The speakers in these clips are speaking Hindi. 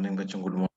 मॉर्निंग बच्चों, गुड मॉर्निंग।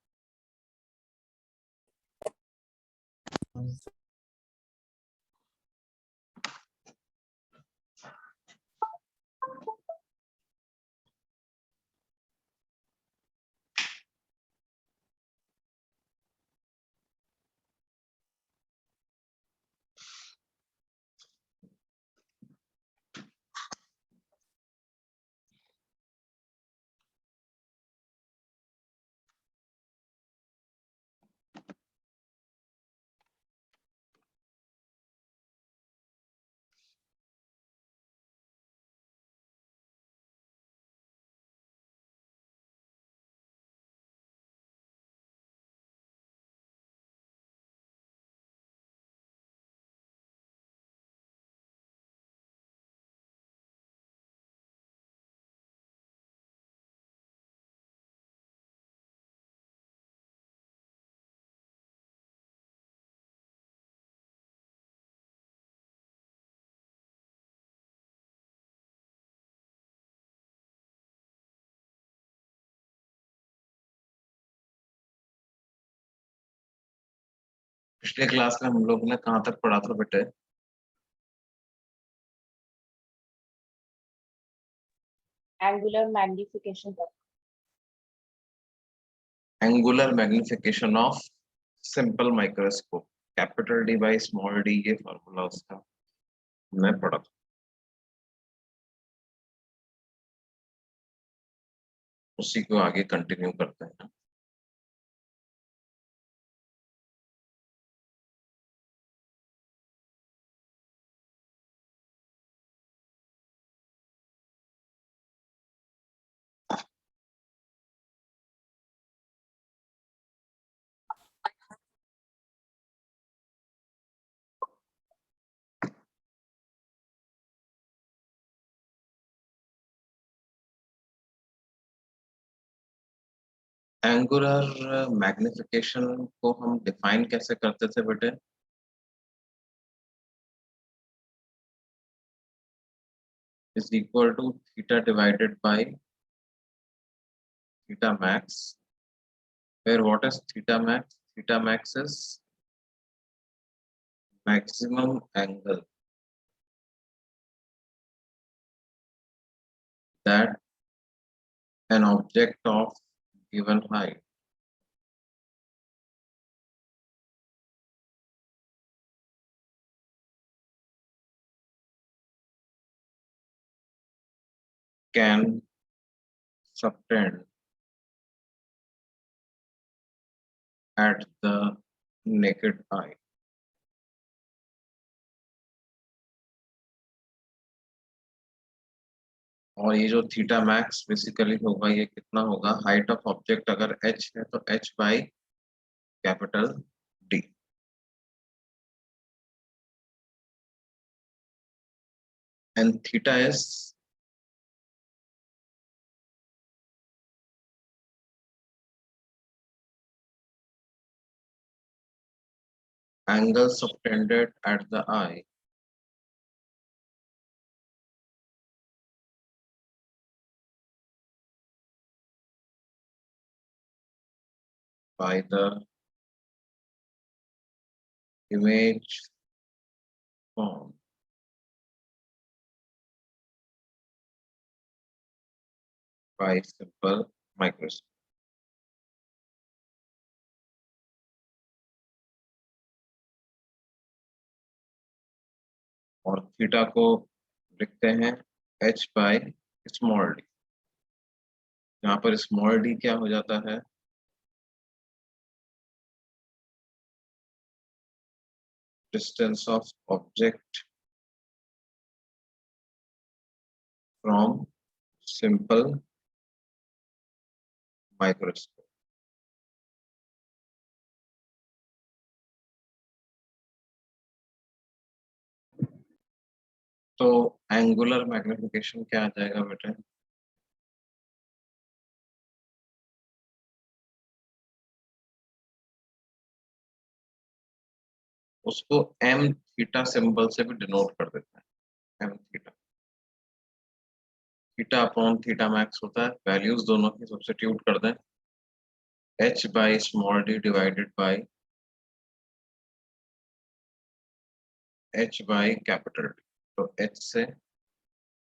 पिछले क्लास में हम लोग ने कहाँ तक पढ़ा था बेटे? एंगुलर मैग्निफिकेशन तक। Angular magnification of simple microscope, capital D by small D, ये फॉर्मूला उसका हमने पढ़ा था। उसी को आगे कंटिन्यू करते हैं। एंगुलर मैग्निफिकेशन को हम डिफाइन कैसे करते थे बेटे? Is equal to theta divided by theta max, where what is theta max? Theta max is maximum angle that an object of given height can subtend at the naked eye. और ये जो थीटा मैक्स बेसिकली होगा, ये कितना होगा? हाइट ऑफ ऑब्जेक्ट अगर h है तो h by capital D। And theta is angle subtended at the eye by the image formed by simple microscope। और थीटा को लिखते हैं h बाई स्मॉल डी। यहाँ पर स्मॉल डी क्या हो जाता है? Distance of object from simple microscope. तो एंगुलर मैग्निफिकेशन क्या आ जाएगा बेटे? उसको एम थीटा सिंबल से भी डिनोट कर देते हैं। M theta, theta upon theta max होता है। वैल्यूज दोनों की सब्स्टिट्यूट कर दें h by small d divided by h by capital D। तो h से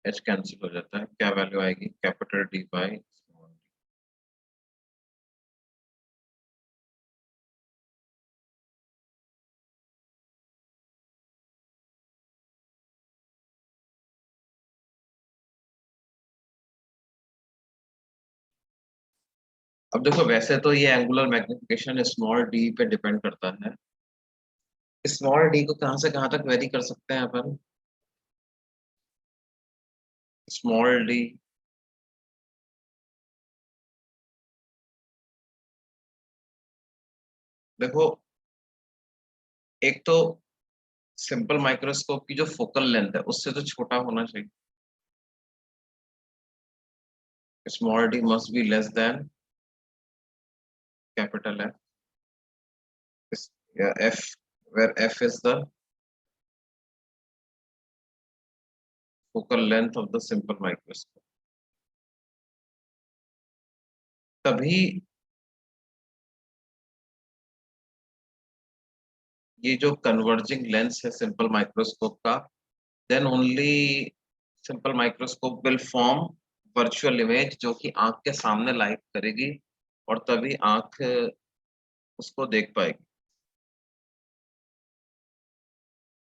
h कैंसिल हो जाता है, क्या वैल्यू आएगी, capital D by small d। अब देखो वैसे तो ये एंगुलर मैग्निफिकेशन स्मॉल d पे डिपेंड करता है। स्मॉल d को कहां से कहां तक वेरी कर सकते हैं अपन, स्मॉल d देखो, एक तो सिंपल माइक्रोस्कोप की जो फोकल लेंथ है उससे तो छोटा होना चाहिए, small d must be less than capital F, f where f is the focal length of the simple microscope। तभी ये जो कन्वर्जिंग लेंस है सिंपल माइक्रोस्कोप का, then only simple microscope will form virtual image जो कि आंख के सामने लाइट करेगी, और तभी आंख उसको देख पाएगी,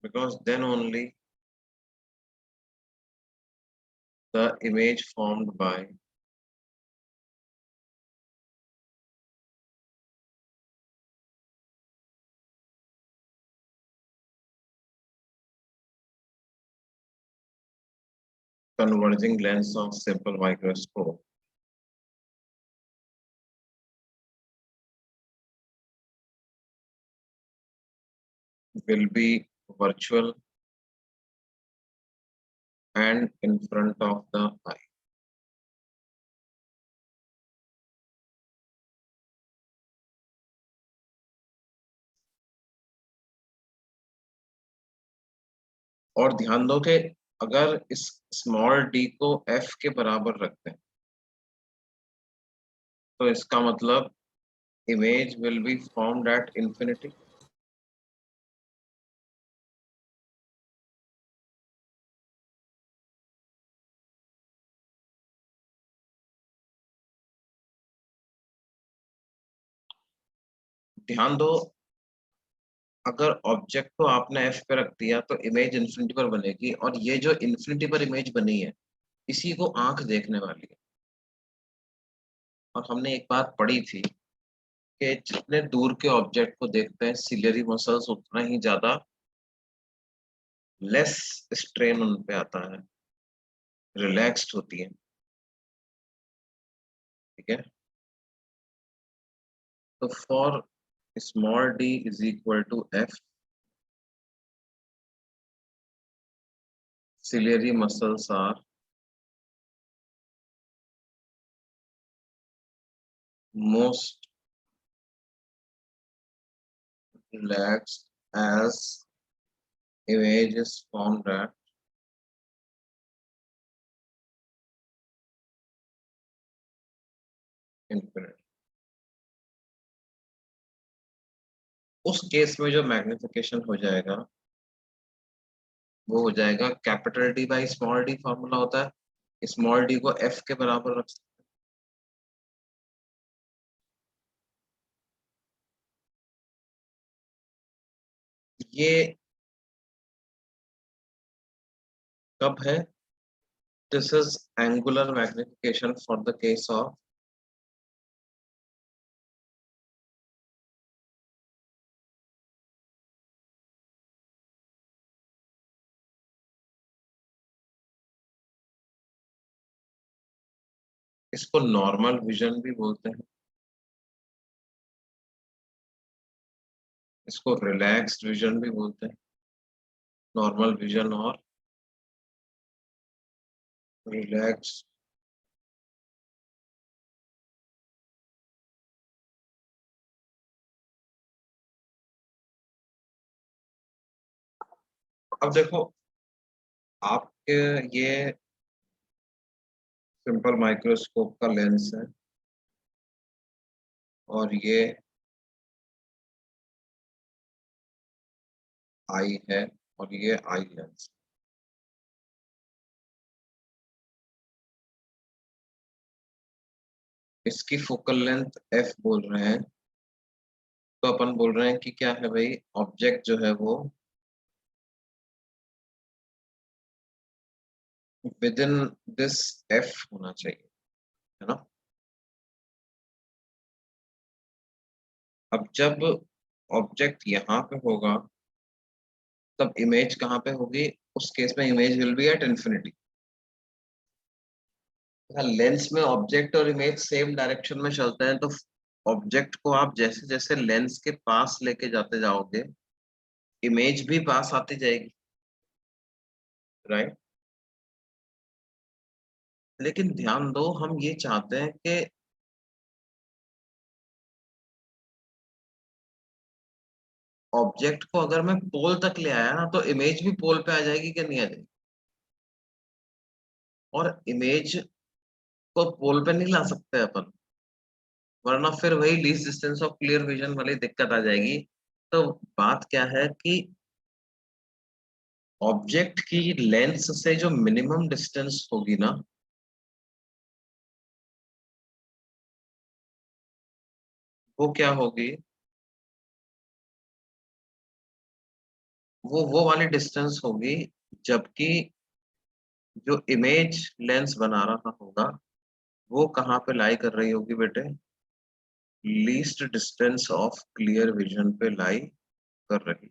because then only the image formed by converging lens of simple microscope will be virtual and in front of the eye। और ध्यान दो कि अगर इस स्मॉल d को f के बराबर रखते हैं तो इसका मतलब image will be formed at infinity. ध्यान दो, अगर ऑब्जेक्ट को आपने f पे रख दिया तो इमेज इंफिनिटी पर बनेगी, और ये जो इंफिनिटी पर इमेज बनी है इसी को आंख देखने वाली है। और हमने एक बात पढ़ी थी कि जितने दूर के ऑब्जेक्ट को देखते हैं सिलियरी मसल्स उतना ही ज्यादा लेस स्ट्रेन उन पे आता है, रिलैक्स्ड होती है, ठीक है। तो for small d is equal to f, ciliary muscles are most relaxed as image is formed at infinity। उस केस में जो मैग्निफिकेशन हो जाएगा वो हो जाएगा capital D by small d, formula होता है स्मॉल d को f के बराबर रख सकते हैं। ये कब है, this is angular magnification for the case of इसको नॉर्मल विजन भी बोलते हैं, इसको रिलैक्स्ड विजन भी बोलते हैं, नॉर्मल विजन और रिलैक्स। अब देखो आपके ये सिंपल माइक्रोस्कोप का लेंस है और ये आई है और ये आई लेंस। इसकी फोकल लेंथ एफ बोल रहे हैं, तो अपन बोल रहे हैं कि क्या है भाई, ऑब्जेक्ट जो है वो विद इन दिस एफ होना चाहिए, है ना। अब जब ऑब्जेक्ट यहाँ पे होगा तब इमेज कहाँ पे होगी, उस केस में image will be at infinity. Lens में ऑब्जेक्ट और इमेज सेम डायरेक्शन में चलते हैं, तो ऑब्जेक्ट को आप जैसे जैसे लेंस के पास लेके जाते जाओगे, इमेज भी पास आती जाएगी, राइट। लेकिन ध्यान दो, हम ये चाहते हैं कि ऑब्जेक्ट को अगर मैं पोल तक ले आया ना, तो इमेज भी पोल पे आ जाएगी कि नहीं आ जाएगी। और इमेज को पोल पे नहीं ला सकते अपन, वरना फिर वही least distance of clear vision वाली दिक्कत आ जाएगी। तो बात क्या है कि ऑब्जेक्ट की लेंस से जो मिनिमम डिस्टेंस होगी ना, वो क्या होगी, वो वाली डिस्टेंस होगी, जबकि जो इमेज लेंस बना रहा होगा वो कहाँ पे लाई कर रही होगी बेटे, least distance of clear vision पे लाई कर रही।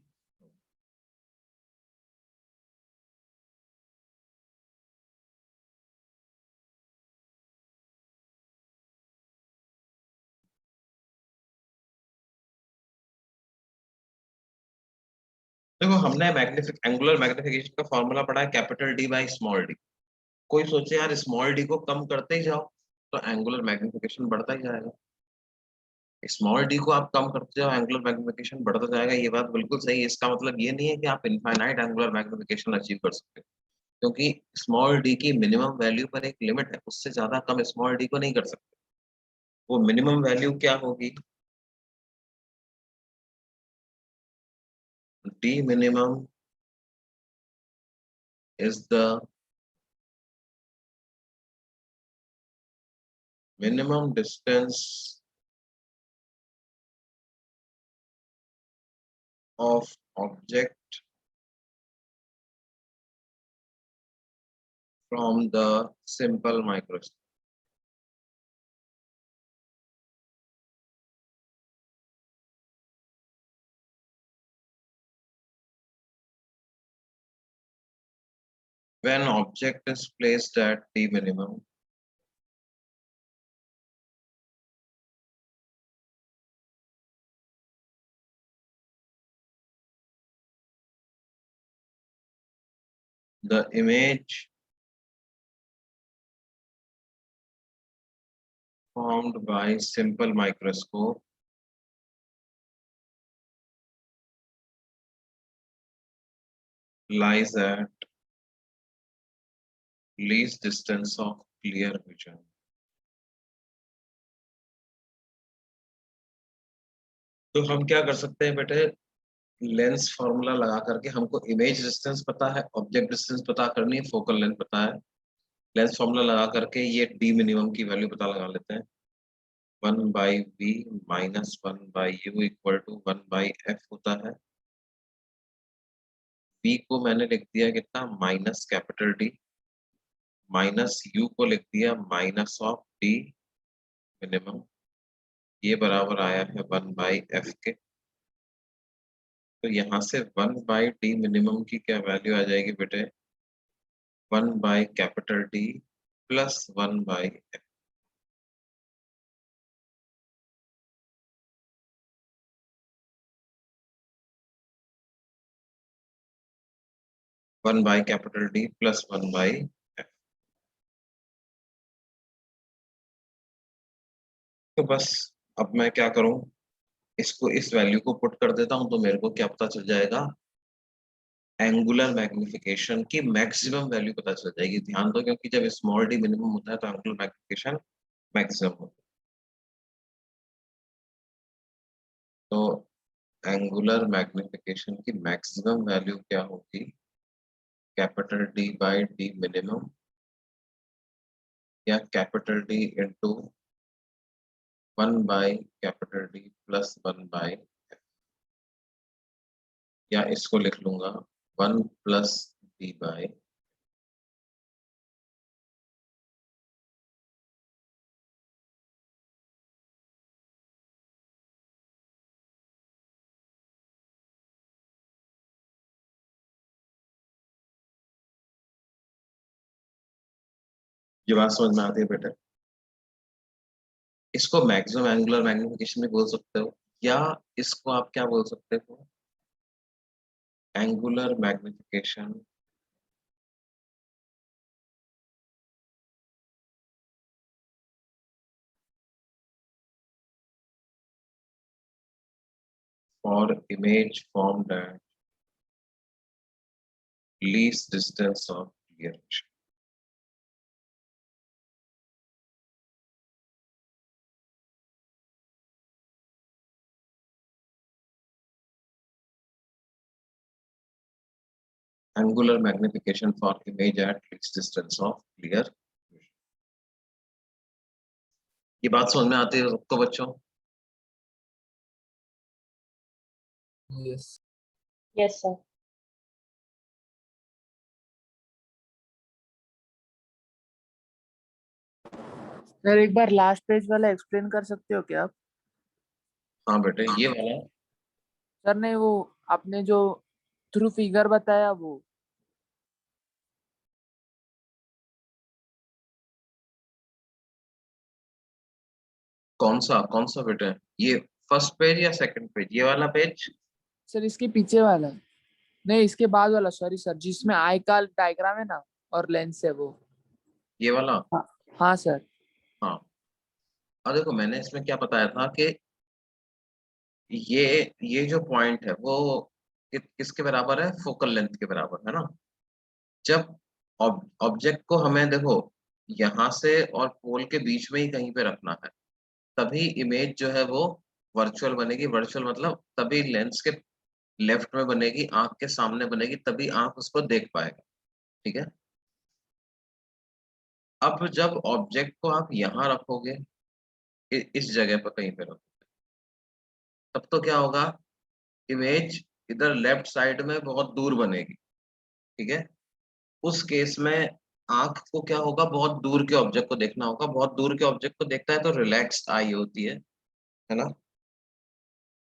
देखो, हमने एंगुलर मैग्निफिकेशन का फॉर्मूला पढ़ा है, capital D by small D. कोई सोचे यार स्मॉल डी को कम करते ही जाओ तो एंगुलर मैग्निफिकेशन बढ़ता ही जाएगा। स्मॉल डी को आप कम करते जाओ, एंगुलर मैग्निफिकेशन बढ़ता जाएगा। ये बात बिल्कुल सही है। इसका मतलब ये नहीं है कि आप इनफाइनाइट एंगुलर मैग्निफिकेशन अचीव कर सकते हो, क्योंकि स्मॉल डी की मिनिमम वैल्यू पर एक लिमिट है, उससे ज्यादा कम स्मॉल डी को नहीं कर सकते। वो मिनिमम वैल्यू क्या होगी, D minimum is the minimum distance of object from the simple microscope. When object is placed at the minimum, the image formed by simple microscope lies at least distance of clear vision. तो हम क्या कर सकते हैं बेटे, लेंस फॉर्मूला लगा करके हमको इमेज डिस्टेंस पता है, ऑब्जेक्ट डिस्टेंस पता करनी है, फोकल लेंथ पता है। लेंस फॉर्मूला लगा करके ये डी मिनिमम की वैल्यू पता लगा लेते हैं। 1/v minus 1/u equal to 1/f होता है। v को मैंने लिख दिया कितना, minus capital D, minus u को लिख दिया माइनस ऑफ डी मिनिमम। ये बराबर आया है 1/f के। तो यहाँ से 1/d मिनिमम की क्या वैल्यू आ जाएगी बेटे, capital D plus 1/f। Capital D plus 1/f। तो बस अब मैं क्या करूं, इसको इस वैल्यू को पुट कर देता हूं, तो मेरे को क्या पता चल जाएगा, एंगुलर मैग्निफिकेशन की मैक्सिमम वैल्यू पता चल जाएगी। ध्यान दो, क्योंकि जब स्मॉल डी मिनिमम होता है तो एंगुलर मैग्निफिकेशन मैक्सिमम होता है। तो एंगुलर मैग्निफिकेशन की मैक्सिमम वैल्यू क्या होगी, capital D by D minimum या capital D into 1 by capital D plus 1 by, या इसको लिख लूंगा 1 प्लस डी बाई ये बात समझ में आती है बेटा? इसको मैक्सिमम एंगुलर मैग्निफिकेशन भी बोल सकते हो, या इसको आप क्या बोल सकते हो, angular magnification for image formed at least distance of clear vision. Angular magnification for image at least distance of clear vision. ये बात समझ में आती है सबको बच्चों? Yes. Yes, sir. सर एक बार लास्ट पेज वाला एक्सप्लेन कर सकते हो क्या आप? हाँ बेटे, ये वाला सर नहीं, वो आपने जो थ्रू फिगर बताया वो। कौन सा बेटे? ये फर्स्ट पेज या सेकंड पेज, ये वाला पेज? सर इसके पीछे वाला, नहीं इसके बाद वाला, सॉरी सर, जिसमें आई का डायग्राम है ना और लेंस है वो। ये वाला? हाँ हाँ सर। हाँ। अब देखो, मैंने इसमें क्या बताया था कि ये जो पॉइंट है वो किसके बराबर है, फोकल लेंथ के बराबर है ना। जब ऑब्जेक्ट को हमें देखो यहाँ से और पोल के बीच में ही कहीं पे रखना है, तभी इमेज जो है वो वर्चुअल बनेगी। वर्चुअल मतलब तभी लेंस के लेफ्ट में बनेगी, आंख के सामने बनेगी, तभी आंख उसको देख पाएगा। ठीक है। अब जब ऑब्जेक्ट को आप यहाँ रखोगे, इस जगह पर कहीं पे रखोगे, तब तो क्या होगा, इमेज इधर लेफ्ट साइड में बहुत दूर बनेगी। ठीक है। उस केस में आंख को क्या होगा, बहुत दूर के ऑब्जेक्ट को देखना होगा। बहुत दूर के ऑब्जेक्ट को देखता है तो रिलैक्स्ड आई होती है ना।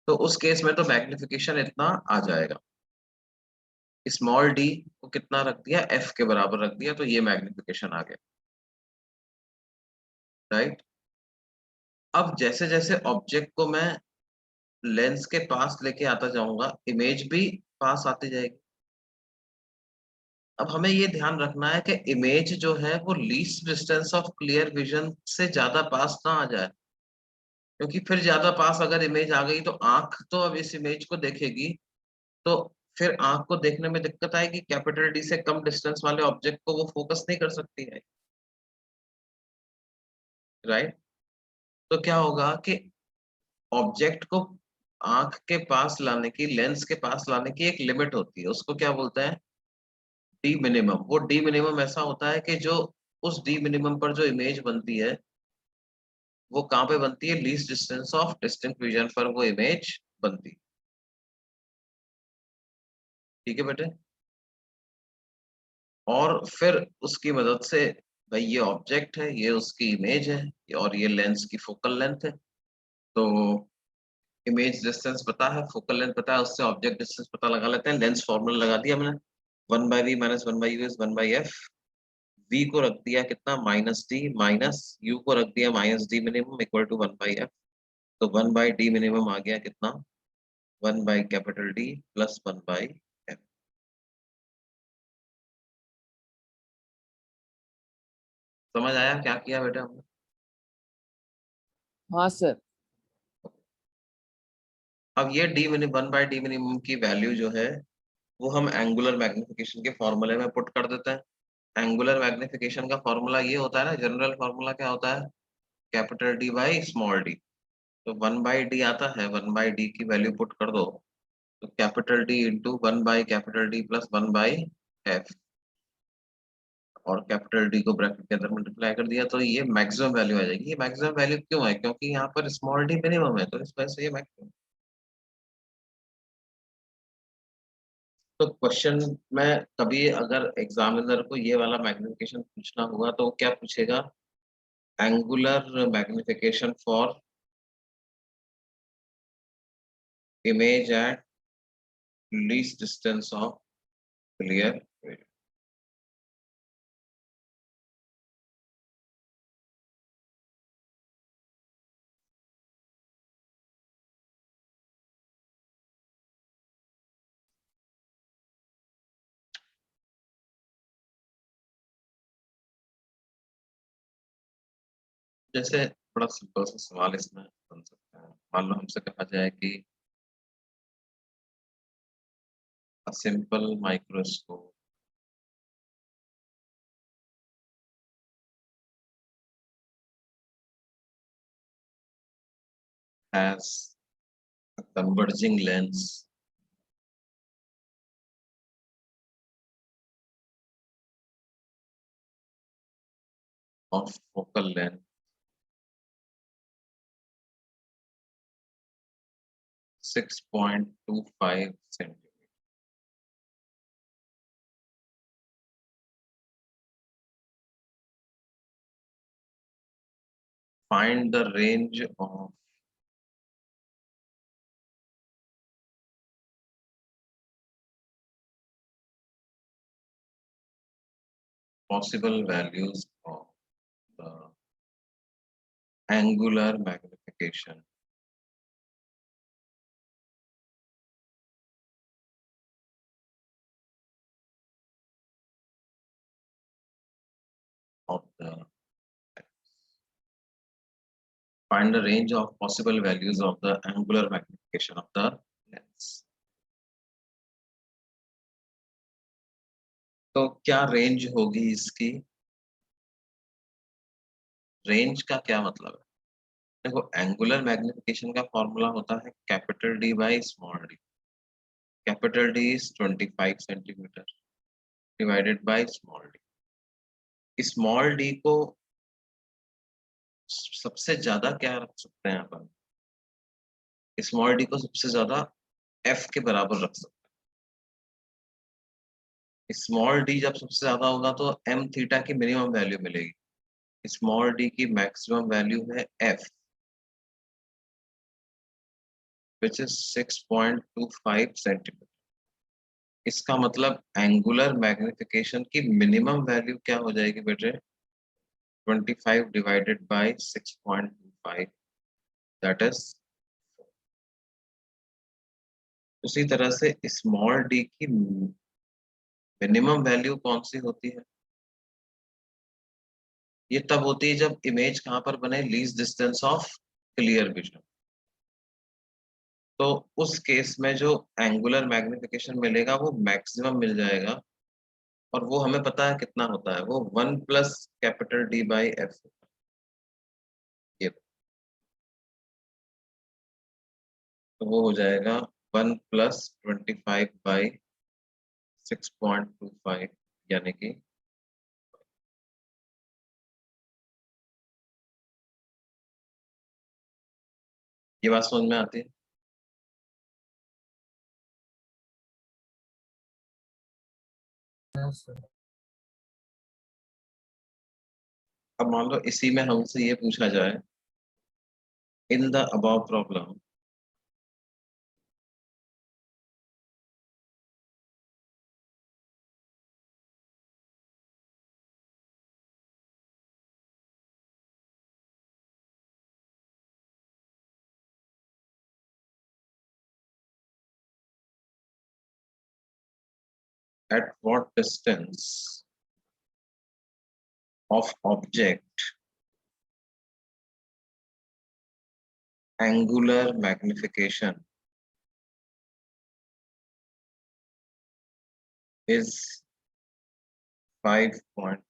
तो उस केस में तो मैग्निफिकेशन इतना आ जाएगा। स्मॉल डी को कितना रख दिया, एफ के बराबर रख दिया, तो ये मैग्निफिकेशन आ गया। राइट। अब जैसे जैसे ऑब्जेक्ट को मैं लेंस के पास लेके आता जाऊंगा, इमेज भी पास आती जाएगी। अब हमें ये ध्यान रखना है कि इमेज जो है वो least distance of clear vision से ज्यादा पास ना आ जाए, क्योंकि फिर ज्यादा पास अगर इमेज आ गई तो आंख तो अब इस इमेज को देखेगी, तो फिर आंख को देखने में दिक्कत आएगी। कैपिटल डी से कम डिस्टेंस वाले ऑब्जेक्ट को वो फोकस नहीं कर सकती है। राइट। तो क्या होगा कि ऑब्जेक्ट को आंख के पास लाने की, लेंस के पास लाने की एक लिमिट होती है, उसको क्या बोलते हैं, डी मिनिमम। वो डी मिनिमम ऐसा होता है कि जो उस डी मिनिमम पर जो इमेज बनती है वो कहाँ पे बनती है, least distance of distinct vision पर वो इमेज बनती है। ठीक है बेटे। और फिर उसकी मदद से, भाई ये ऑब्जेक्ट है, ये उसकी इमेज है, और ये लेंस की फोकल लेंथ है, तो इमेज डिस्टेंस पता है, फोकल लेंथ पता है, उससे ऑब्जेक्ट डिस्टेंस पता लगा लेते हैं। लेंस फॉर्मूला लगा दिया हमने, 1/v minus 1/u is 1/f। v को रख दिया कितना, -d, माइनस u को रख दिया -d minimum equal to 1/f। तो 1/d मिनिमम आ गया कितना, 1/D प्लस 1/f। समझ आया क्या किया बेटा हमने? हाँ सर। अब ये डी मिनिमम 1/d मिनिमम की वैल्यू जो है वो हम एंगुलर मैग्निफिकेशन के फॉर्मूले में पुट कर देते हैं। एंगुलर मैग्निफिकेशन का फॉर्मूला ये होता है ना, जनरल फॉर्मूला क्या होता है, capital D by small D. तो 1/d आता है, 1/d की वैल्यू पुट कर दो, तो capital D into 1/D plus 1/f, और कैपिटल D को ब्रैकेट के अंदर मल्टीप्लाई कर दिया, तो ये मैक्सिमम वैल्यू आ जाएगी। ये मैक्सिमम वैल्यू क्यों है? क्योंकि यहाँ पर स्मॉल d मिनिमम है, तो इस वजह से ये मैक्सिमम। तो क्वेश्चन में कभी अगर एग्जामिनर को ये वाला मैग्निफिकेशन पूछना हुआ तो वो क्या पूछेगा? Angular magnification for image at least distance of clear. जैसे बड़ा सिंपल सा सवाल इसमें बन सकता है। मान लो हमसे कहा जाए कि a simple microscope has a converging lens of focal length 6.25 centimeter. Find the range of possible values of the angular magnification of the find the range of possible values of the angular magnification of the lens. तो क्या रेंज होगी इसकी? रेंज का क्या मतलब है? देखो, एंगुलर मैग्निफिकेशन का फॉर्मूला होता है capital D by small d। Capital D is 25 centimetre divided by small d। Small d को सबसे ज्यादा क्या रख सकते हैं अपन? स्मॉल d को सबसे ज्यादा f के बराबर रख सकते हैं। स्मॉल d जब सबसे ज्यादा होगा तो m थीटा की मिनिमम वैल्यू मिलेगी। स्मॉल d की मैक्सिमम वैल्यू है f, which is 6.25 सेंटीमीटर। इसका मतलब एंगुलर मैग्निफिकेशन की मिनिमम वैल्यू क्या हो जाएगी बेटे? 25 डिवाइडेड बाय 6.25, दैट इज। उसी तरह से स्मॉल d की मिनिमम वैल्यू कौन सी होती है? ये तब होती है जब इमेज कहां पर बने? Least distance of clear vision. तो उस केस में जो एंगुलर मैग्निफिकेशन मिलेगा वो मैक्सिमम मिल जाएगा, और वो हमें पता है कितना होता है, वो 1 plus capital D by F. ये तो वो हो जाएगा 1 प्लस 25 बाई 6.25, यानी कि ये बात समझ में आती है? अब मान लो इसी में हमसे ये पूछा जाए, in the above problem at what distance of object angular magnification is 5.5।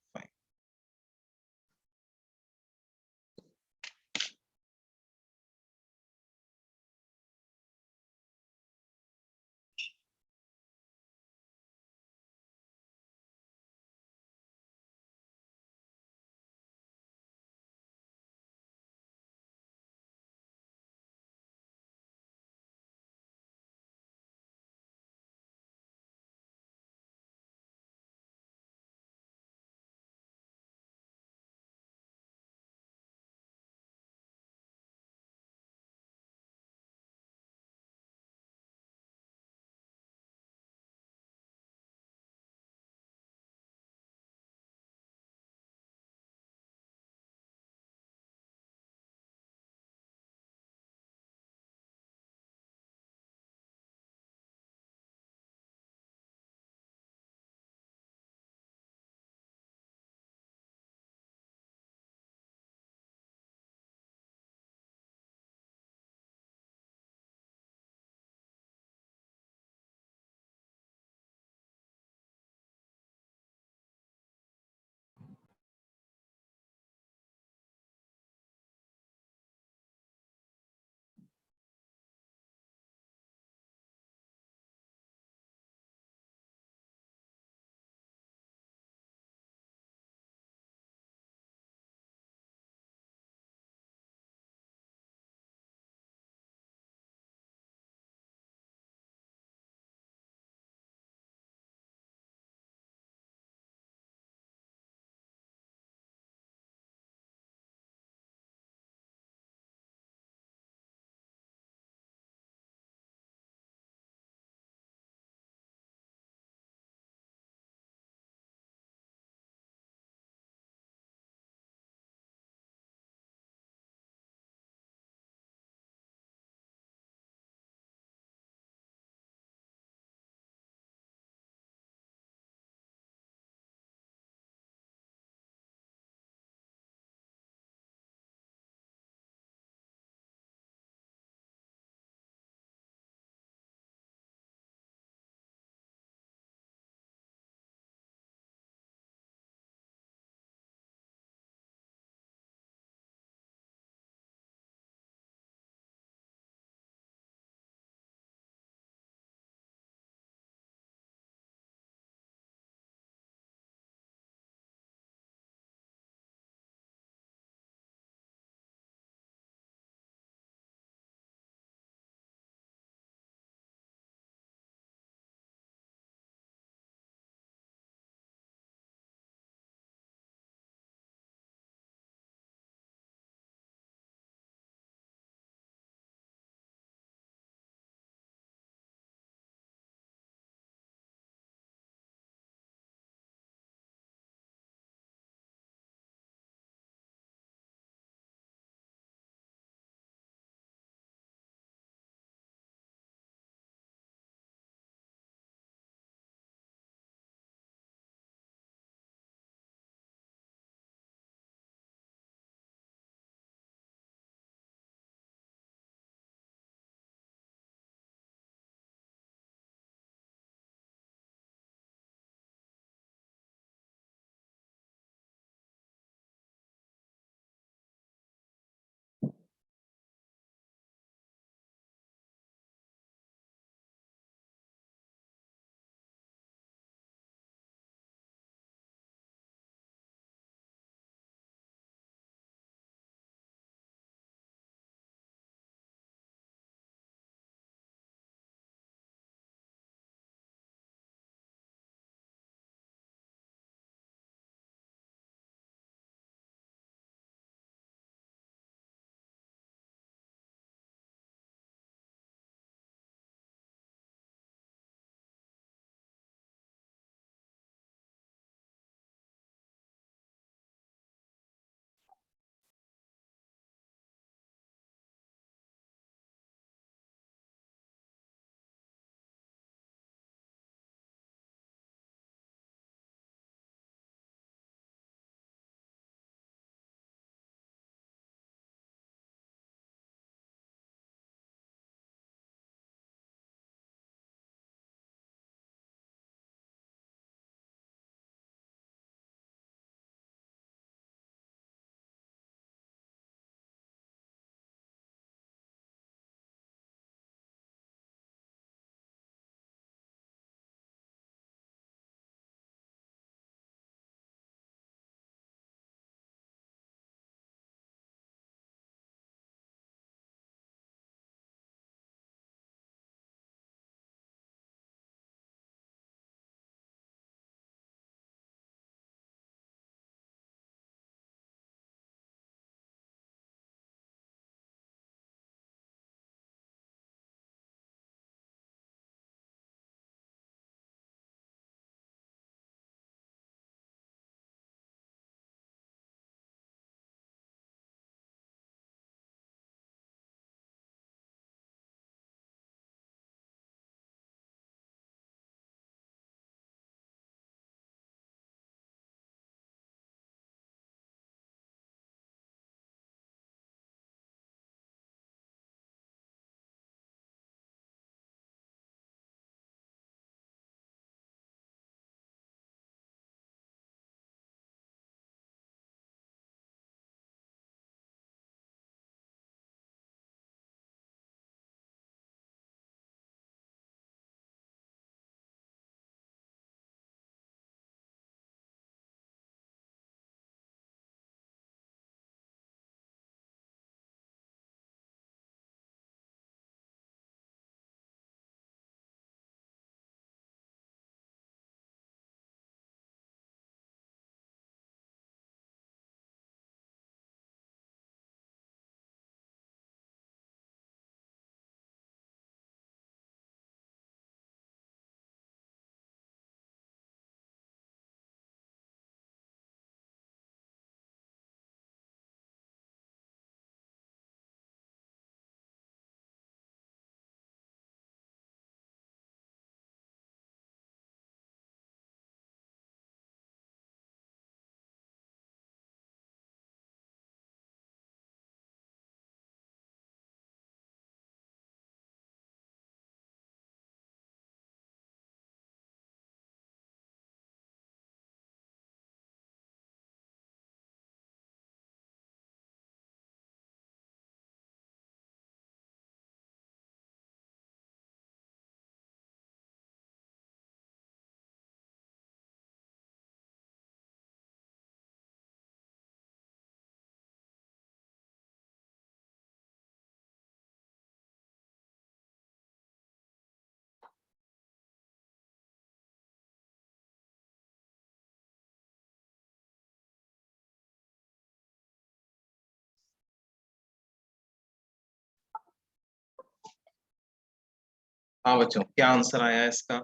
हाँ बच्चों, क्या आंसर आया है इसका?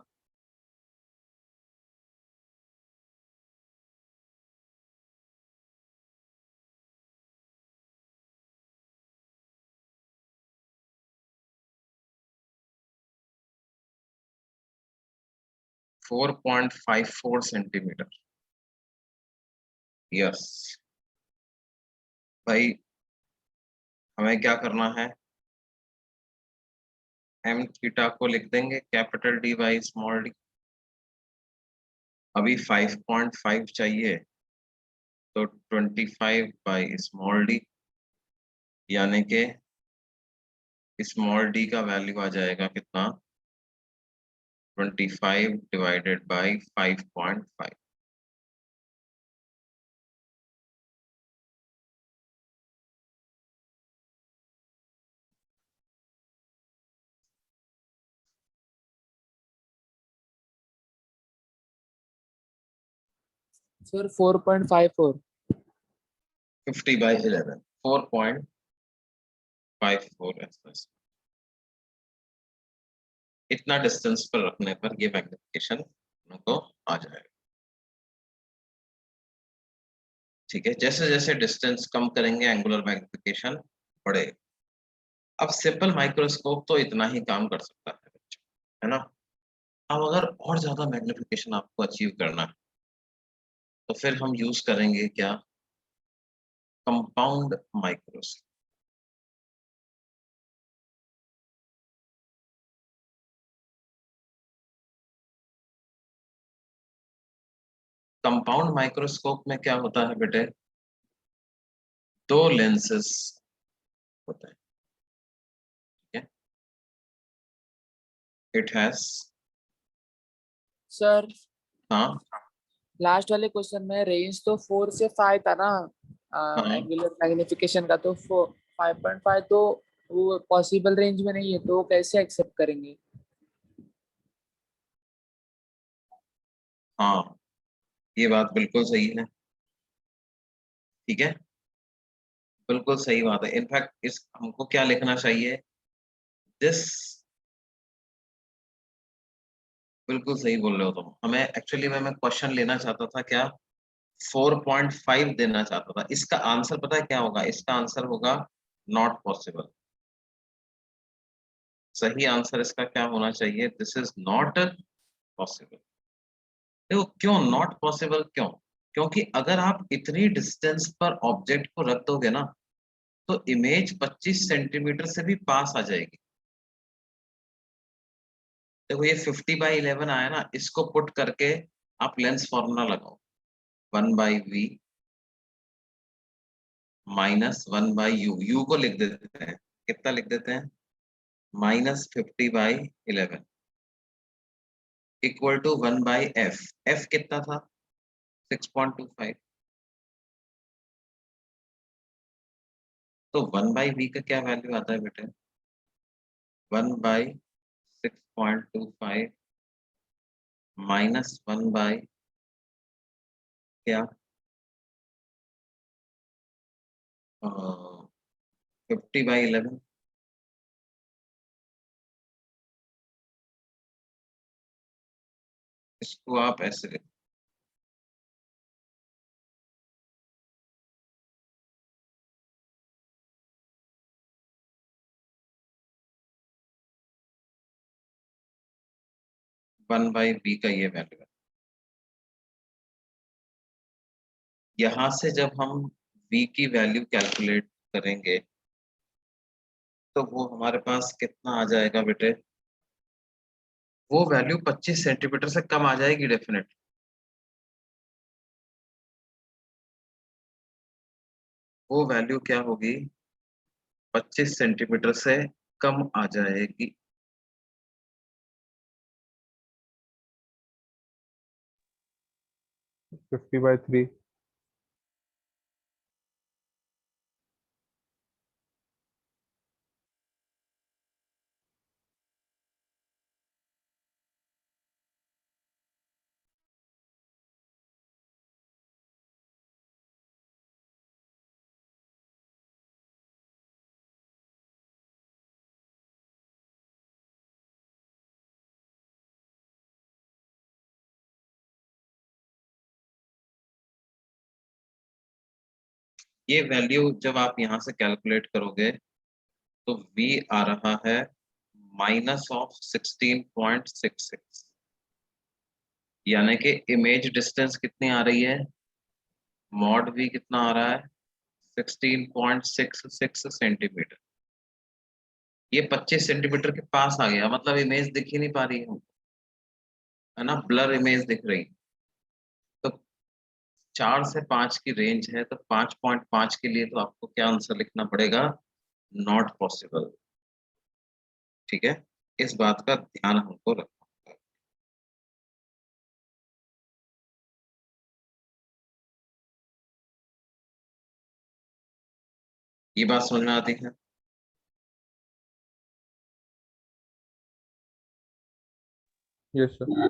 Four 4.54 centimetre. यस भाई, हमें क्या करना है? एम थीटा को लिख देंगे capital D by small D. अभी 5.5 चाहिए, तो 25 बाई स्मॉल डी, यानी कि स्मॉल डी का वैल्यू आ जाएगा कितना? 25 डिवाइडेड बाई 5.5। सर 4.54। 50 बाई 11, 4.54 ऐसा। इतना डिस्टेंस पर रखने पर ये मैग्निफिकेशन को आ जाएगा। ठीक है, जैसे जैसे डिस्टेंस कम करेंगे एंगुलर मैग्निफिकेशन बढ़ेगा। अब सिंपल माइक्रोस्कोप तो इतना ही काम कर सकता है बच्चों, है ना। अब अगर और ज्यादा मैग्निफिकेशन आपको अचीव करना है, तो फिर हम यूज करेंगे क्या? Compound microscope. कंपाउंड माइक्रोस्कोप में क्या होता है बेटे? दो लेंसेस होते हैं। ठीक है, इट हैज। सर हाँ लास्ट वाले क्वेश्चन में रेंज तो 4 से 5 था ना, हाँ एंगुलर मैग्निफिकेशन का, तो 5.5 तो वो पॉसिबल रेंज में नहीं है, तो वो कैसे एक्सेप्ट करेंगे? हाँ, ये बात बिल्कुल सही है। ठीक है, बिल्कुल सही बात है। इनफैक्ट इस हमको क्या लिखना चाहिए? दिस, बिल्कुल सही बोल रहे हो तुम। हमें एक्चुअली मैं क्वेश्चन लेना चाहता था क्या? 4.5 देना चाहता था। इसका आंसर पता है क्या होगा? इसका आंसर होगा नॉट पॉसिबल। सही आंसर इसका क्या होना चाहिए? This is not possible. देखो क्यों नॉट पॉसिबल, क्यों? क्योंकि अगर आप इतनी डिस्टेंस पर ऑब्जेक्ट को रख दोगे ना, तो इमेज 25 सेंटीमीटर से भी पास आ जाएगी। देखो ये 50/11 आया ना, इसको पुट करके आप लेंस फॉर्मूला लगाओ। 1/v माइनस 1/u, यू को लिख देते हैं, कितना लिख देते हैं? -50/11 इक्वल टू 1/f। f कितना था? 6.25। तो 1/v का क्या वैल्यू आता है बेटे? 1/6.25 माइनस 1 बाई क्या? 50/11। इसको आप ऐसे लिख, 1/v का ये वैल्यू है। यहाँ से जब हम v की वैल्यू कैलकुलेट करेंगे, तो वो हमारे पास कितना आ जाएगा बेटे? वो वैल्यू 25 सेंटीमीटर से कम आ जाएगी डेफिनेटली। वो वैल्यू क्या होगी? 25 सेंटीमीटर से कम आ जाएगी। 50/3। ये वैल्यू जब आप यहाँ से कैलकुलेट करोगे तो v आ रहा है -16.66, यानी कि इमेज डिस्टेंस कितनी आ रही है, मॉड v कितना आ रहा है, 16.66 सेंटीमीटर। ये 25 सेंटीमीटर के पास आ गया, मतलब इमेज दिख ही नहीं पा रही है ना, ब्लर इमेज दिख रही। तो 4 से 5 की रेंज है, तो 5.5 के लिए तो आपको क्या आंसर लिखना पड़ेगा, नॉट पॉसिबल। ठीक है, इस बात का ध्यान हमको रखना होगा। ये बात समझ में आती है? Yes sir.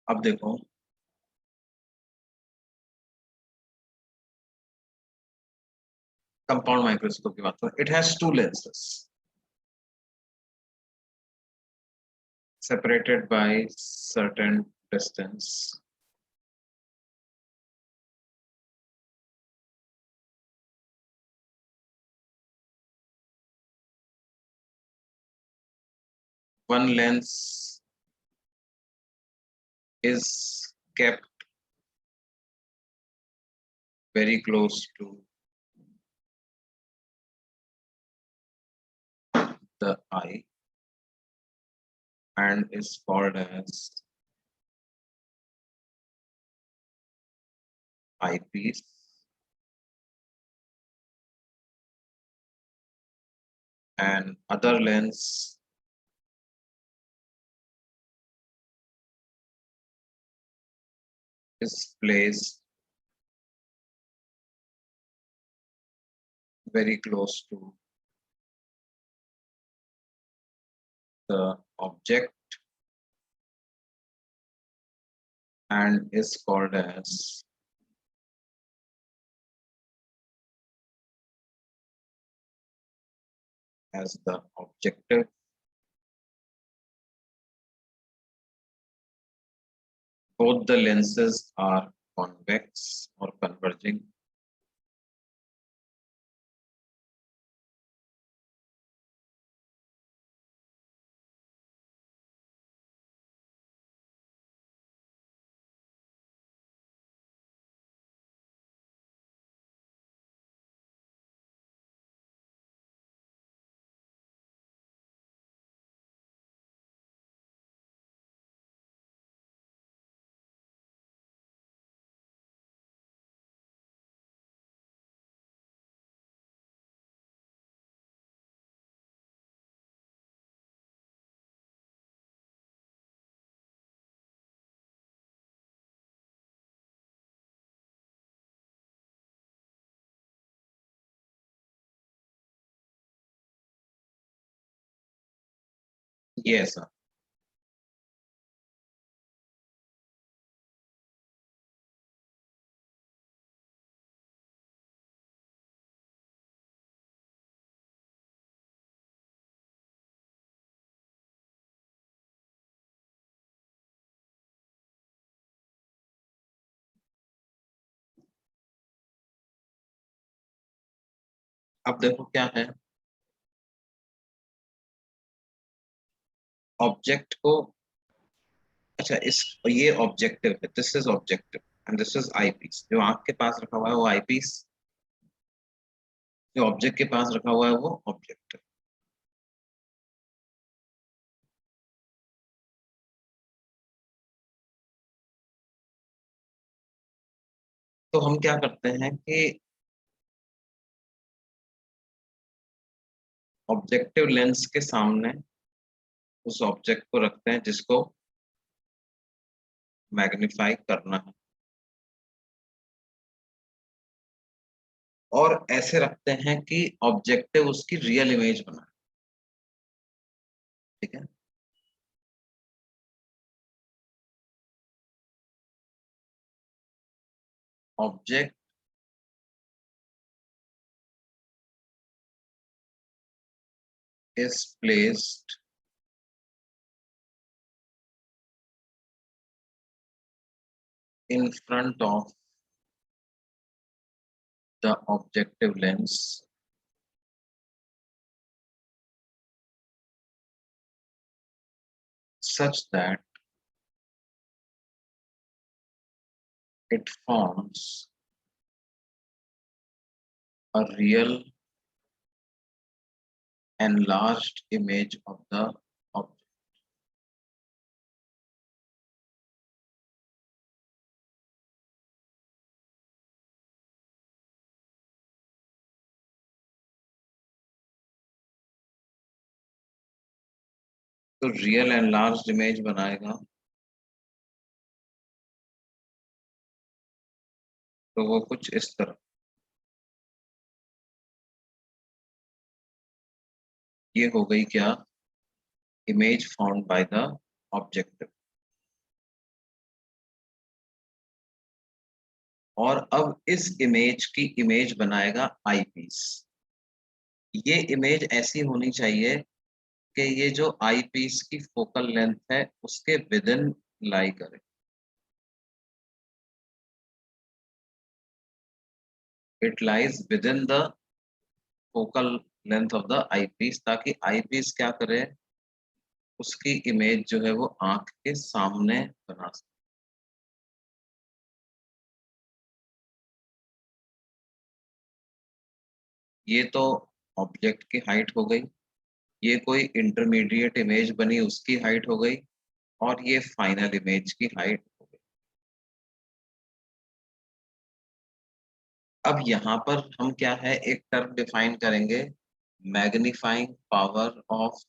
अब देखो, कंपाउंड माइक्रोस्कोप की बात करें, it has two lenses separated by certain distance. One lens is kept very close to the eye and is called as eyepiece. And other lens is placed very close to the object and is called as the objective. Both the lenses are convex or converging. Yes, sir. अब देखो क्या है, ऑब्जेक्ट को, अच्छा इस, ये ऑब्जेक्टिव है, this is objective and this is eyepiece. जो आंख के पास रखा हुआ है वो आई पीस, जो ऑब्जेक्ट के पास रखा हुआ है वो ऑब्जेक्टिव। तो हम क्या करते हैं कि ऑब्जेक्टिव लेंस के सामने उस ऑब्जेक्ट को रखते हैं जिसको मैग्नीफाई करना है, और ऐसे रखते हैं कि ऑब्जेक्टिव उसकी रियल इमेज बनाए। ठीक है, object is placed in front of the objective lens such that it forms a real enlarged image of the object. तो रियल एनलार्ज्ड इमेज बनाएगा तो वो कुछ इस तरह, ये हो गई क्या, image found by the objective. और अब इस इमेज की इमेज बनाएगा आईपीस। ये इमेज ऐसी होनी चाहिए कि ये जो आईपीस की फोकल लेंथ है उसके विद इन लाई करे। It lies with in the focal length of the eyepiece, ताकि आईपीस क्या करे, उसकी इमेज जो है वो आंख के सामने बना सके। ये तो ऑब्जेक्ट की हाइट हो गई, ये कोई इंटरमीडिएट इमेज बनी उसकी हाइट हो गई, और ये फाइनल इमेज की हाइट हो गई। अब यहाँ पर हम क्या है, एक टर्म डिफाइन करेंगे, magnifying power of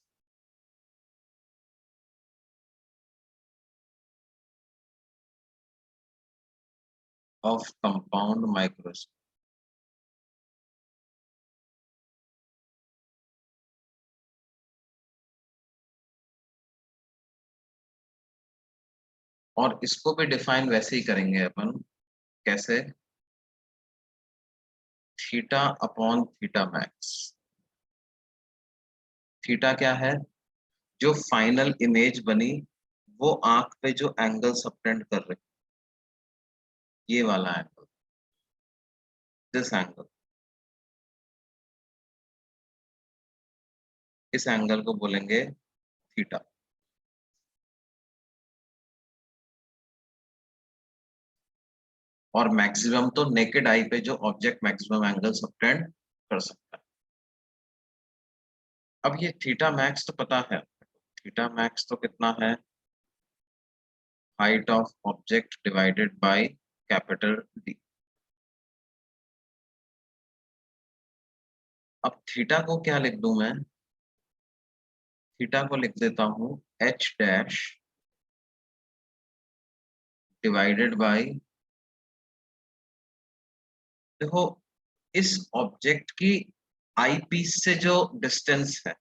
compound microscope. और इसको भी डिफाइन वैसे ही करेंगे अपन, कैसे, theta upon theta max. Theta क्या है, जो फाइनल इमेज बनी वो आंख पे जो एंगल सबटेंड कर रहे, ये वाला एंगल, दिस एंगल, इस एंगल को बोलेंगे थीटा। और मैक्सिमम तो नेकेड आई पे जो ऑब्जेक्ट मैक्सिमम एंगल सबटेंड कर सकता है। अब ये थीटा मैक्स तो पता है, थीटा मैक्स तो कितना है, height of object divided by capital D. अब थीटा को क्या लिख दूं मैं, थीटा को लिख देता हूं h डैश डिवाइडेड बाय, देखो इस ऑब्जेक्ट की आई पीस से जो डिस्टेंस है,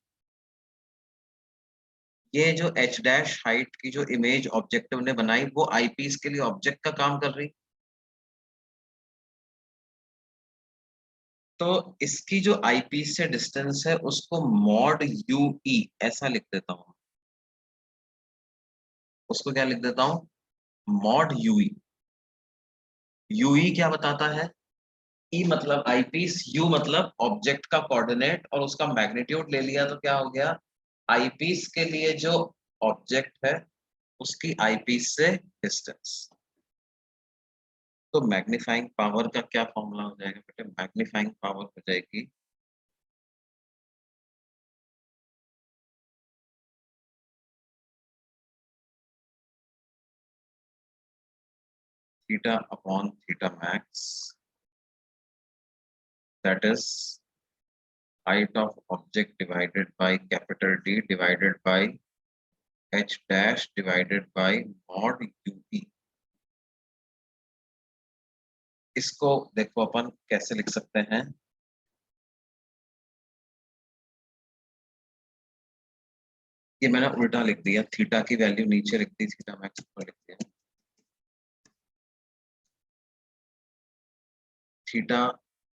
ये जो h डैश हाइट की जो इमेज ऑब्जेक्टिव ने बनाई वो आई पीस के लिए ऑब्जेक्ट का काम कर रही, तो इसकी जो आई पीस से डिस्टेंस है उसको मॉड यू ई ऐसा लिख देता हूं। उसको क्या लिख देता हूं, मॉड यूई। यूई क्या बताता है, ई मतलब आई पीस, यू मतलब ऑब्जेक्ट का कोऑर्डिनेट, और उसका मैग्नीट्यूड ले लिया तो क्या हो गया, आई पीस के लिए जो ऑब्जेक्ट है उसकी आई पीस से डिस्टेंस। तो मैग्नीफाइंग पावर का क्या फॉर्मूला हो जाएगा बेटे, मैग्नीफाइंग पावर हो जाएगी theta upon theta max, that is height of object divided by capital D divided by h dash divided by mod ue। इसको देखो अपन कैसे लिख सकते हैं, ये मैंने उल्टा लिख दिया, थीटा की वैल्यू नीचे लिख दी, थीटा मैक्स ऊपर लिख दिया। थीटा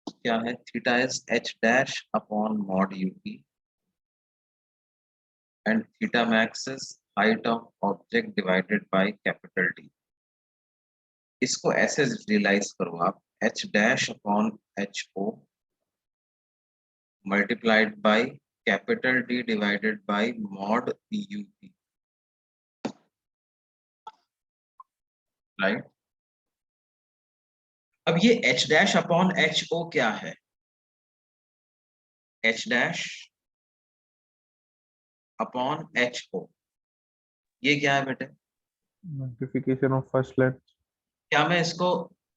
क्या है, theta is H dash upon mod UP and theta max is height of object divided by capital D. इसको ऐसे रियलाइज करो आप, H dash upon H O multiplied by capital D divided by mod UP, right. अब ये H dash upon H O क्या है, H dash upon H O, ये क्या है बेटे? Magnification of first lens. क्या मैं इसको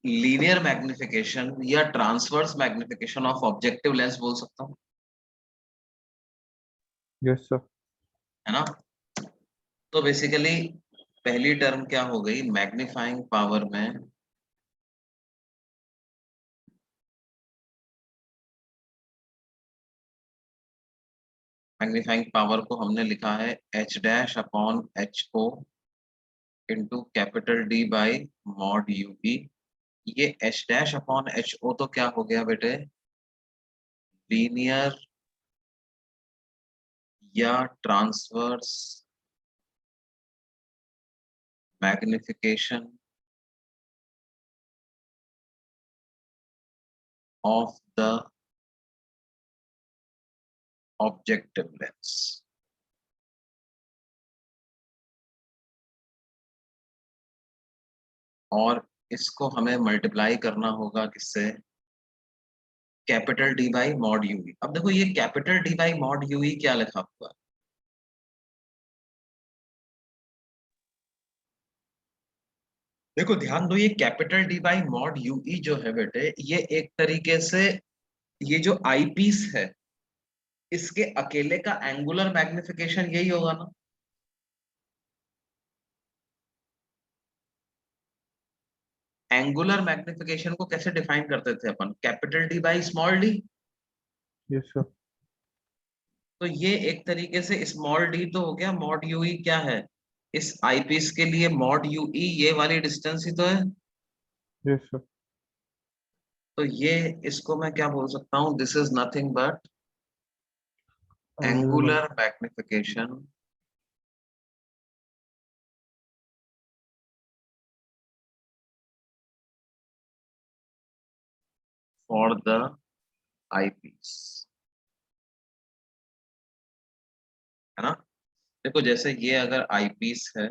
लीनियर मैग्निफिकेशन या transverse magnification of objective lens बोल सकता हूँ, Yes, sir. है ना? तो बेसिकली पहली टर्म क्या हो गई, मैग्नीफाइंग पावर में मैग्नीफाइंग पावर को हमने लिखा है H dash upon H O into capital D by mod U P. ये H dash upon H O तो क्या हो गया बेटे, लीनियर या transverse magnification of the objective lens. और इसको हमें मल्टीप्लाई करना होगा किससे, capital D by mod U V. अब देखो ये capital D by mod U V क्या लिखा हुआ है, देखो ध्यान दो, ये capital D by mod UE जो है बेटे, ये एक तरीके से ये जो आई पीस है इसके अकेले का एंगुलर मैग्निफिकेशन यही होगा ना। एंगुलर मैग्निफिकेशन को कैसे डिफाइन करते थे अपन, capital D by small D. Yes, sir. तो ये एक तरीके से स्मॉल डी तो हो गया, मॉड यूई क्या है, इस आई पीस के लिए मॉड यूई ये वाली डिस्टेंस ही तो है। Yes, sir. तो ये इसको मैं क्या बोल सकता हूँ, this is nothing but Angular. Angular magnification for the eyepiece, है ना। देखो जैसे ये अगर आई पीस है,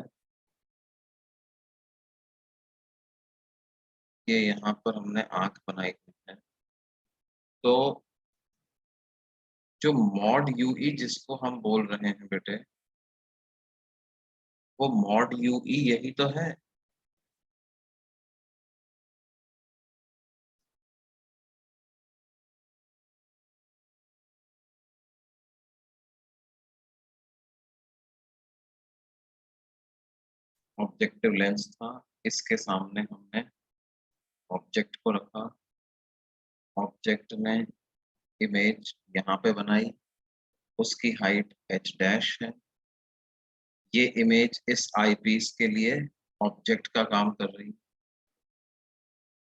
ये यहाँ पर हमने आंख बनाई हुई है, तो जो मॉड यूई जिसको हम बोल रहे हैं बेटे, वो मॉड यूई यही तो है। ऑब्जेक्टिव लेंस था, इसके सामने हमने ऑब्जेक्ट को रखा, ऑब्जेक्ट ने इमेज यहाँ पे बनाई, उसकी हाइट एच डैश है, ये इमेज इस आई पीस के लिए ऑब्जेक्ट का काम कर रही है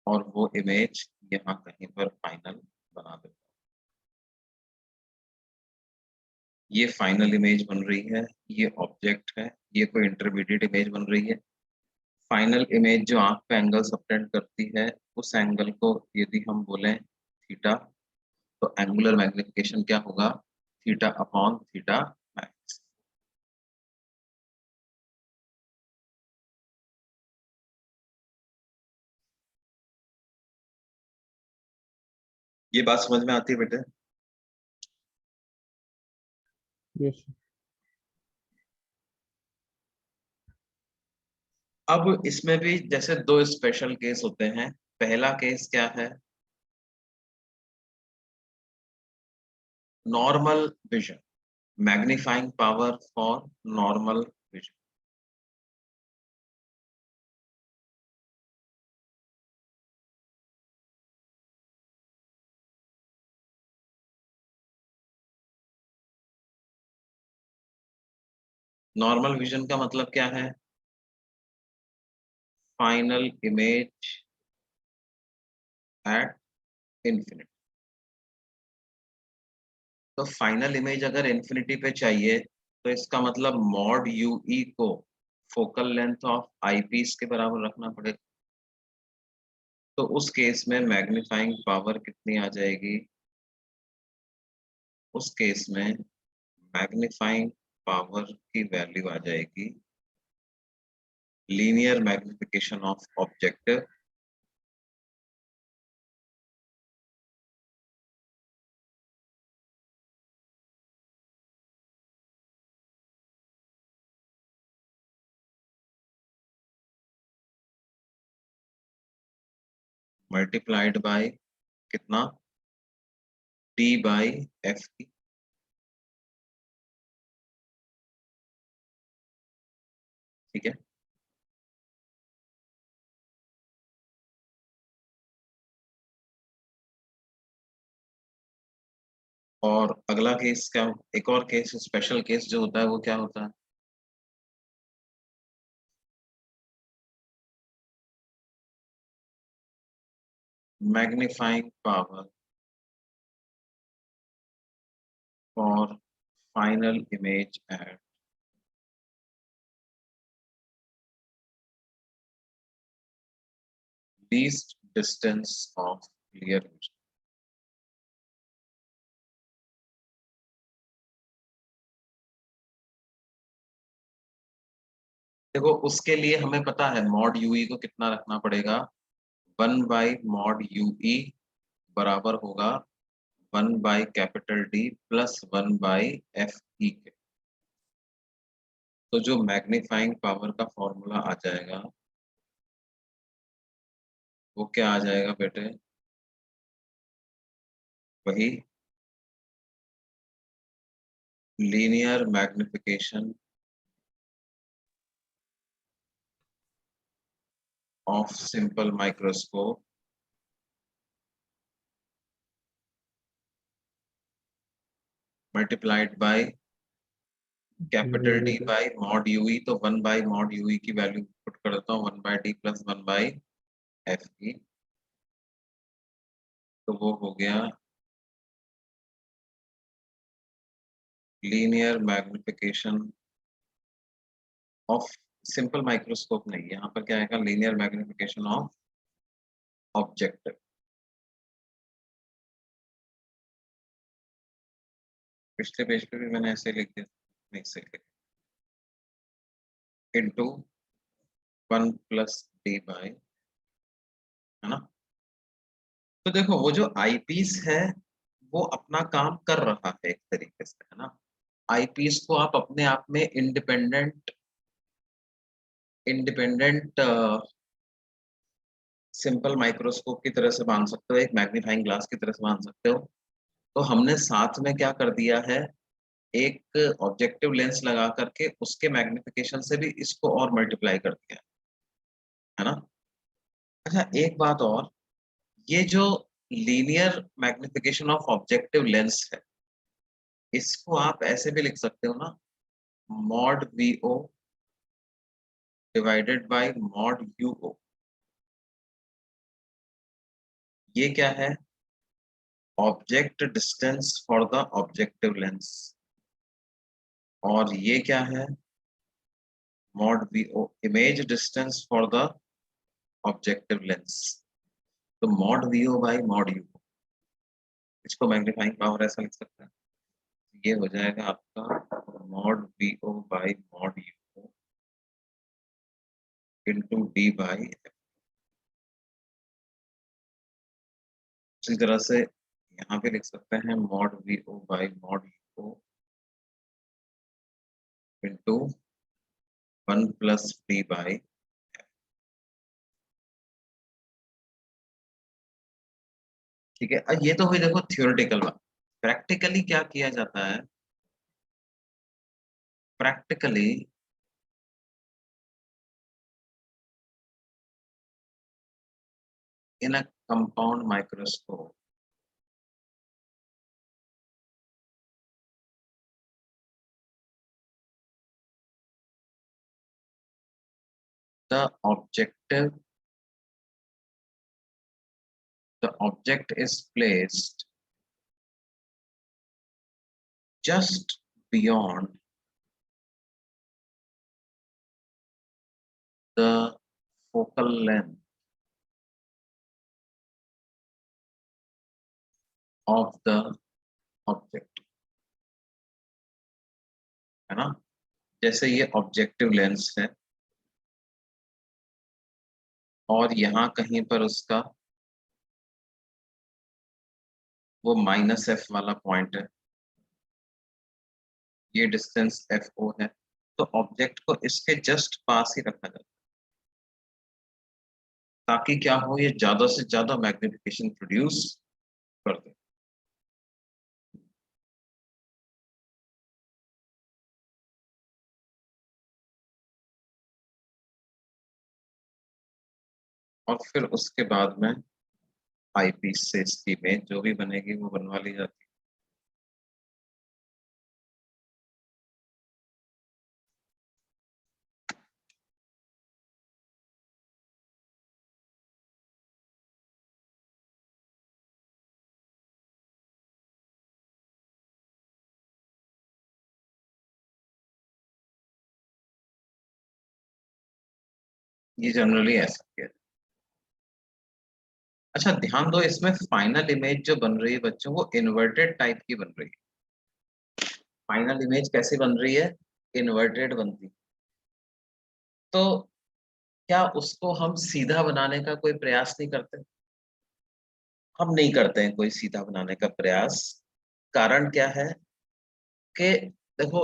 और वो इमेज यहाँ कहीं पर फाइनल बना देता है। ये फाइनल इमेज बन रही है, ये ऑब्जेक्ट है, ये कोई इंटरमीडिएट इमेज बन रही है। फाइनल इमेज जो आंख पे एंगल सबटेंड करती है, उस एंगल को यदि हम बोलें थीटा, तो एंगुलर मैग्निफिकेशन क्या होगा, थीटा अपॉन थीटा मैक्स। ये बात समझ में आती है बेटे? Yes, sir. अब इसमें भी जैसे दो स्पेशल केस होते हैं। पहला केस क्या है, normal vision, magnifying power for normal vision. Normal vision का मतलब क्या है, फाइनल इमेज एट इन्फिनिटी। तो फाइनल इमेज अगर इन्फिनिटी पे चाहिए तो इसका मतलब मॉड यूई को focal length of eyepiece के बराबर रखना पड़ेगा। तो उस केस में मैग्नीफाइंग पावर कितनी आ जाएगी? उस केस में मैग्नीफाइंग पावर की वैल्यू आ जाएगी linear magnification of object multiplied by कितना? टी बाई एफ की। ठीक है। और अगला केस क्या? एक और केस, स्पेशल केस जो होता है वो क्या होता है? Magnifying power for final image at least distance of clear vision. देखो उसके लिए हमें पता है मॉड यूई को कितना रखना पड़ेगा। 1/mod यूई बराबर होगा 1/कैपिटल डी प्लस 1/एफ ई के। तो जो मैग्नीफाइंग पावर का फॉर्मूला आ जाएगा वो क्या आ जाएगा बेटे? वही linear magnification of simple microscope multiplied by capital D by mod UE. तो 1/mod यूई की वैल्यू पुट कर देता हूँ 1/d प्लस 1/एफ ई। तो वो हो गया linear magnification of simple microscope. नहीं, यहाँ पर क्या आएगा? Linear magnification of object. पिछले पेज पे भी मैंने ऐसे लिख दिया, नहीं सही लिख, इनटू 1 प्लस डी बाई, है ना? तो देखो वो जो आईपीस है वो अपना काम कर रहा है एक तरीके से, है ना? आईपीस को आप अपने आप में इंडिपेंडेंट इंडिपेंडेंट सिंपल माइक्रोस्कोप की तरह से मान सकते हो, एक मैग्नीफाइंग ग्लास की तरह से मान सकते हो। तो हमने साथ में क्या कर दिया है, एक ऑब्जेक्टिव लेंस लगा करके उसके मैग्निफिकेशन से भी इसको और मल्टीप्लाई कर दिया है ना? अच्छा एक बात और, ये जो linear magnification of objective lens है इसको आप ऐसे भी लिख सकते हो ना, mod we O divided by mod you O. ये क्या है? Object distance for the objective lens. और ये क्या है? Mod we O image distance for the objective lens. तो mod V O by mod U, इसको मैग्नीफाइंग पावर ऐसा लिख सकते हैं। ये हो जाएगा आपका mod V O by mod U into D by. उसी तरह से यहाँ पे लिख सकते हैं mod V O by mod U into 1 plus D by. ठीक है, अब ये तो हुई देखो थियोरेटिकल बात। प्रैक्टिकली क्या किया जाता है? Practically in a compound microscope the objective the object is placed just beyond the focal length of the object, है ना? जैसे ये ऑब्जेक्टिव लेंस है और यहाँ कहीं पर उसका वो -f वाला पॉइंट है, ये डिस्टेंस FO है, तो ऑब्जेक्ट को इसके जस्ट पास ही रखा जाता है ताकि क्या हो, ये ज्यादा से ज्यादा मैग्निफिकेशन प्रोड्यूस कर दे। और फिर उसके बाद में आईपीस से इसकी इमेज जो भी बनेगी वो बनवा ली जाती है। ये जनरली ऐसा किया जाता है। अच्छा ध्यान दो, इसमें फाइनल इमेज जो बन रही है बच्चों, वो इन्वर्टेड टाइप की बन रही है। फाइनल इमेज कैसे बन रही है? इन्वर्टेड बनती है। तो क्या उसको हम सीधा बनाने का कोई प्रयास नहीं करते? हम नहीं करते हैं कोई सीधा बनाने का प्रयास। कारण क्या है कि देखो,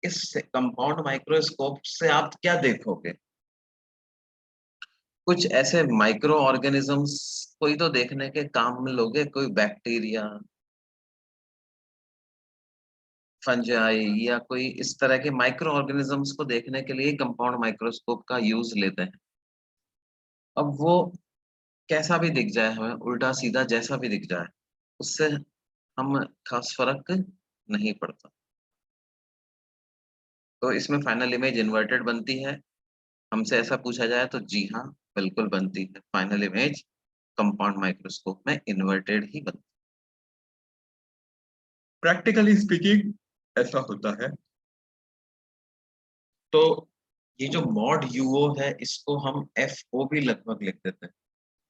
इस कंपाउंड माइक्रोस्कोप से आप क्या देखोगे? कुछ ऐसे माइक्रो ऑर्गेनिजम्स कोई तो देखने के काम में लोगे, कोई बैक्टीरिया, फंजाई या कोई इस तरह के माइक्रो ऑर्गेनिजम्स को देखने के लिए कंपाउंड माइक्रोस्कोप का यूज लेते हैं। अब वो कैसा भी दिख जाए हमें, उल्टा सीधा जैसा भी दिख जाए, उससे हम खास फर्क नहीं पड़ता। तो इसमें फाइनल इमेज इन्वर्टेड बनती है। हमसे ऐसा पूछा जाए तो जी हाँ, बिल्कुल बनती है। फाइनल इमेज कंपाउंड माइक्रोस्कोप में इन्वर्टेड ही बनती है। प्रैक्टिकली स्पीकिंग ऐसा होता है। तो ये जो मॉड यूओ है, इसको हम FO भी लगभग लिख देते हैं।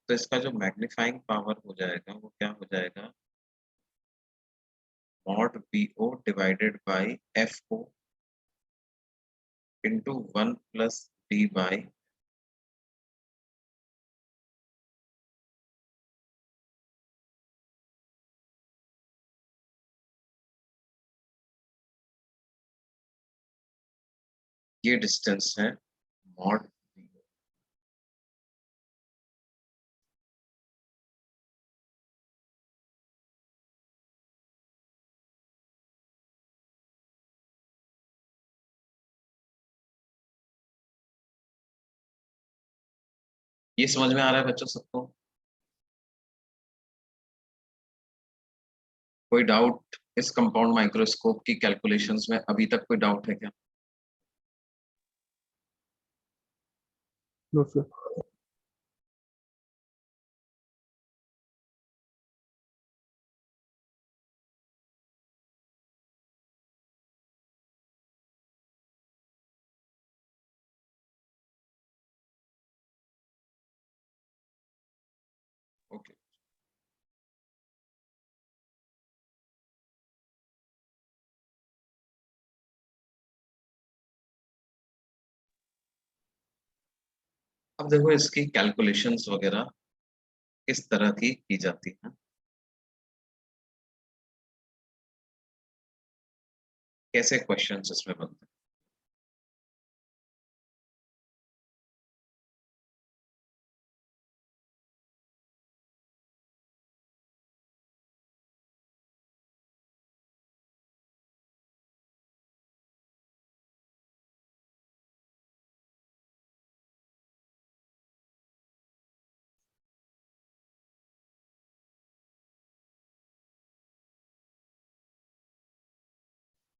तो इसका जो मैग्नीफाइंग पावर हो जाएगा वो क्या हो जाएगा? Mod BO divided by FO into 1 plus D by ये डिस्टेंस है मॉड BO। ये समझ में आ रहा है बच्चों सबको? कोई डाउट इस कंपाउंड माइक्रोस्कोप की कैलकुलेशंस में अभी तक कोई डाउट है क्या? No sir. ओके। अब देखो इसकी कैलकुलेशंस वगैरह किस तरह की जाती है, कैसे क्वेश्चंस इसमें बनते हैं।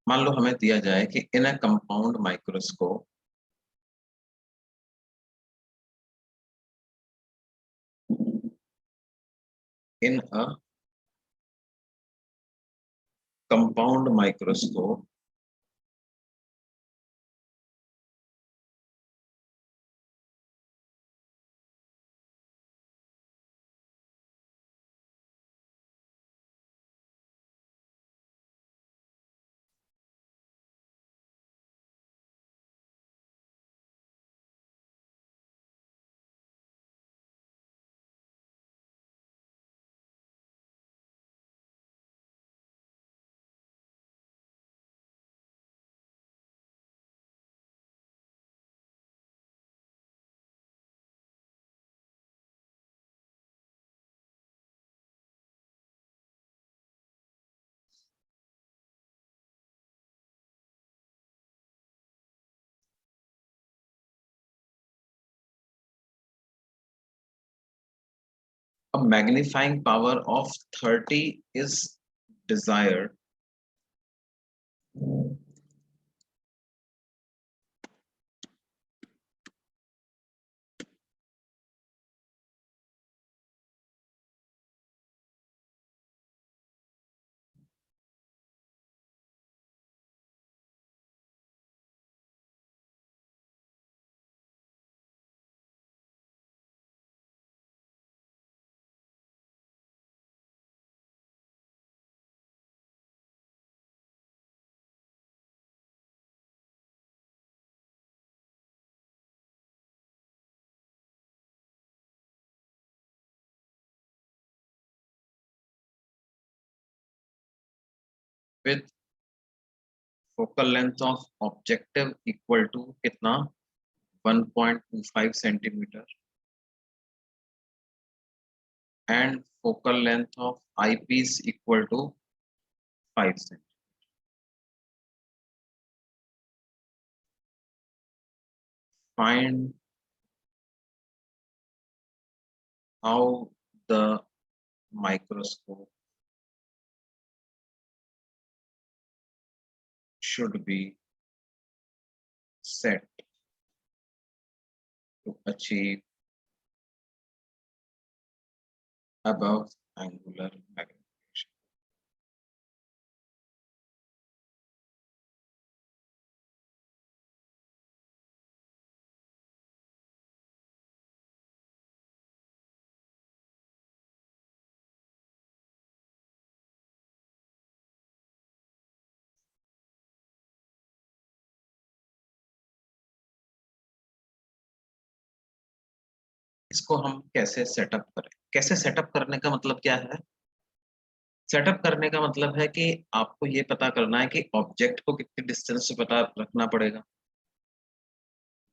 मान लो हमें दिया जाए कि in a compound microscope in a compound microscope a magnifying power of 30 is desired with focal length of objective equal to कितना 1.25 centimeter and focal length of eyepiece equal to 5 centimeter. Find how the microscope should be set to achieve above angular magnification. इसको हम कैसे सेटअप करें? कैसे सेटअप करने का मतलब क्या है? सेटअप करने का मतलब है कि आपको ये पता करना है कि ऑब्जेक्ट को कितनी डिस्टेंस से पता रखना पड़ेगा,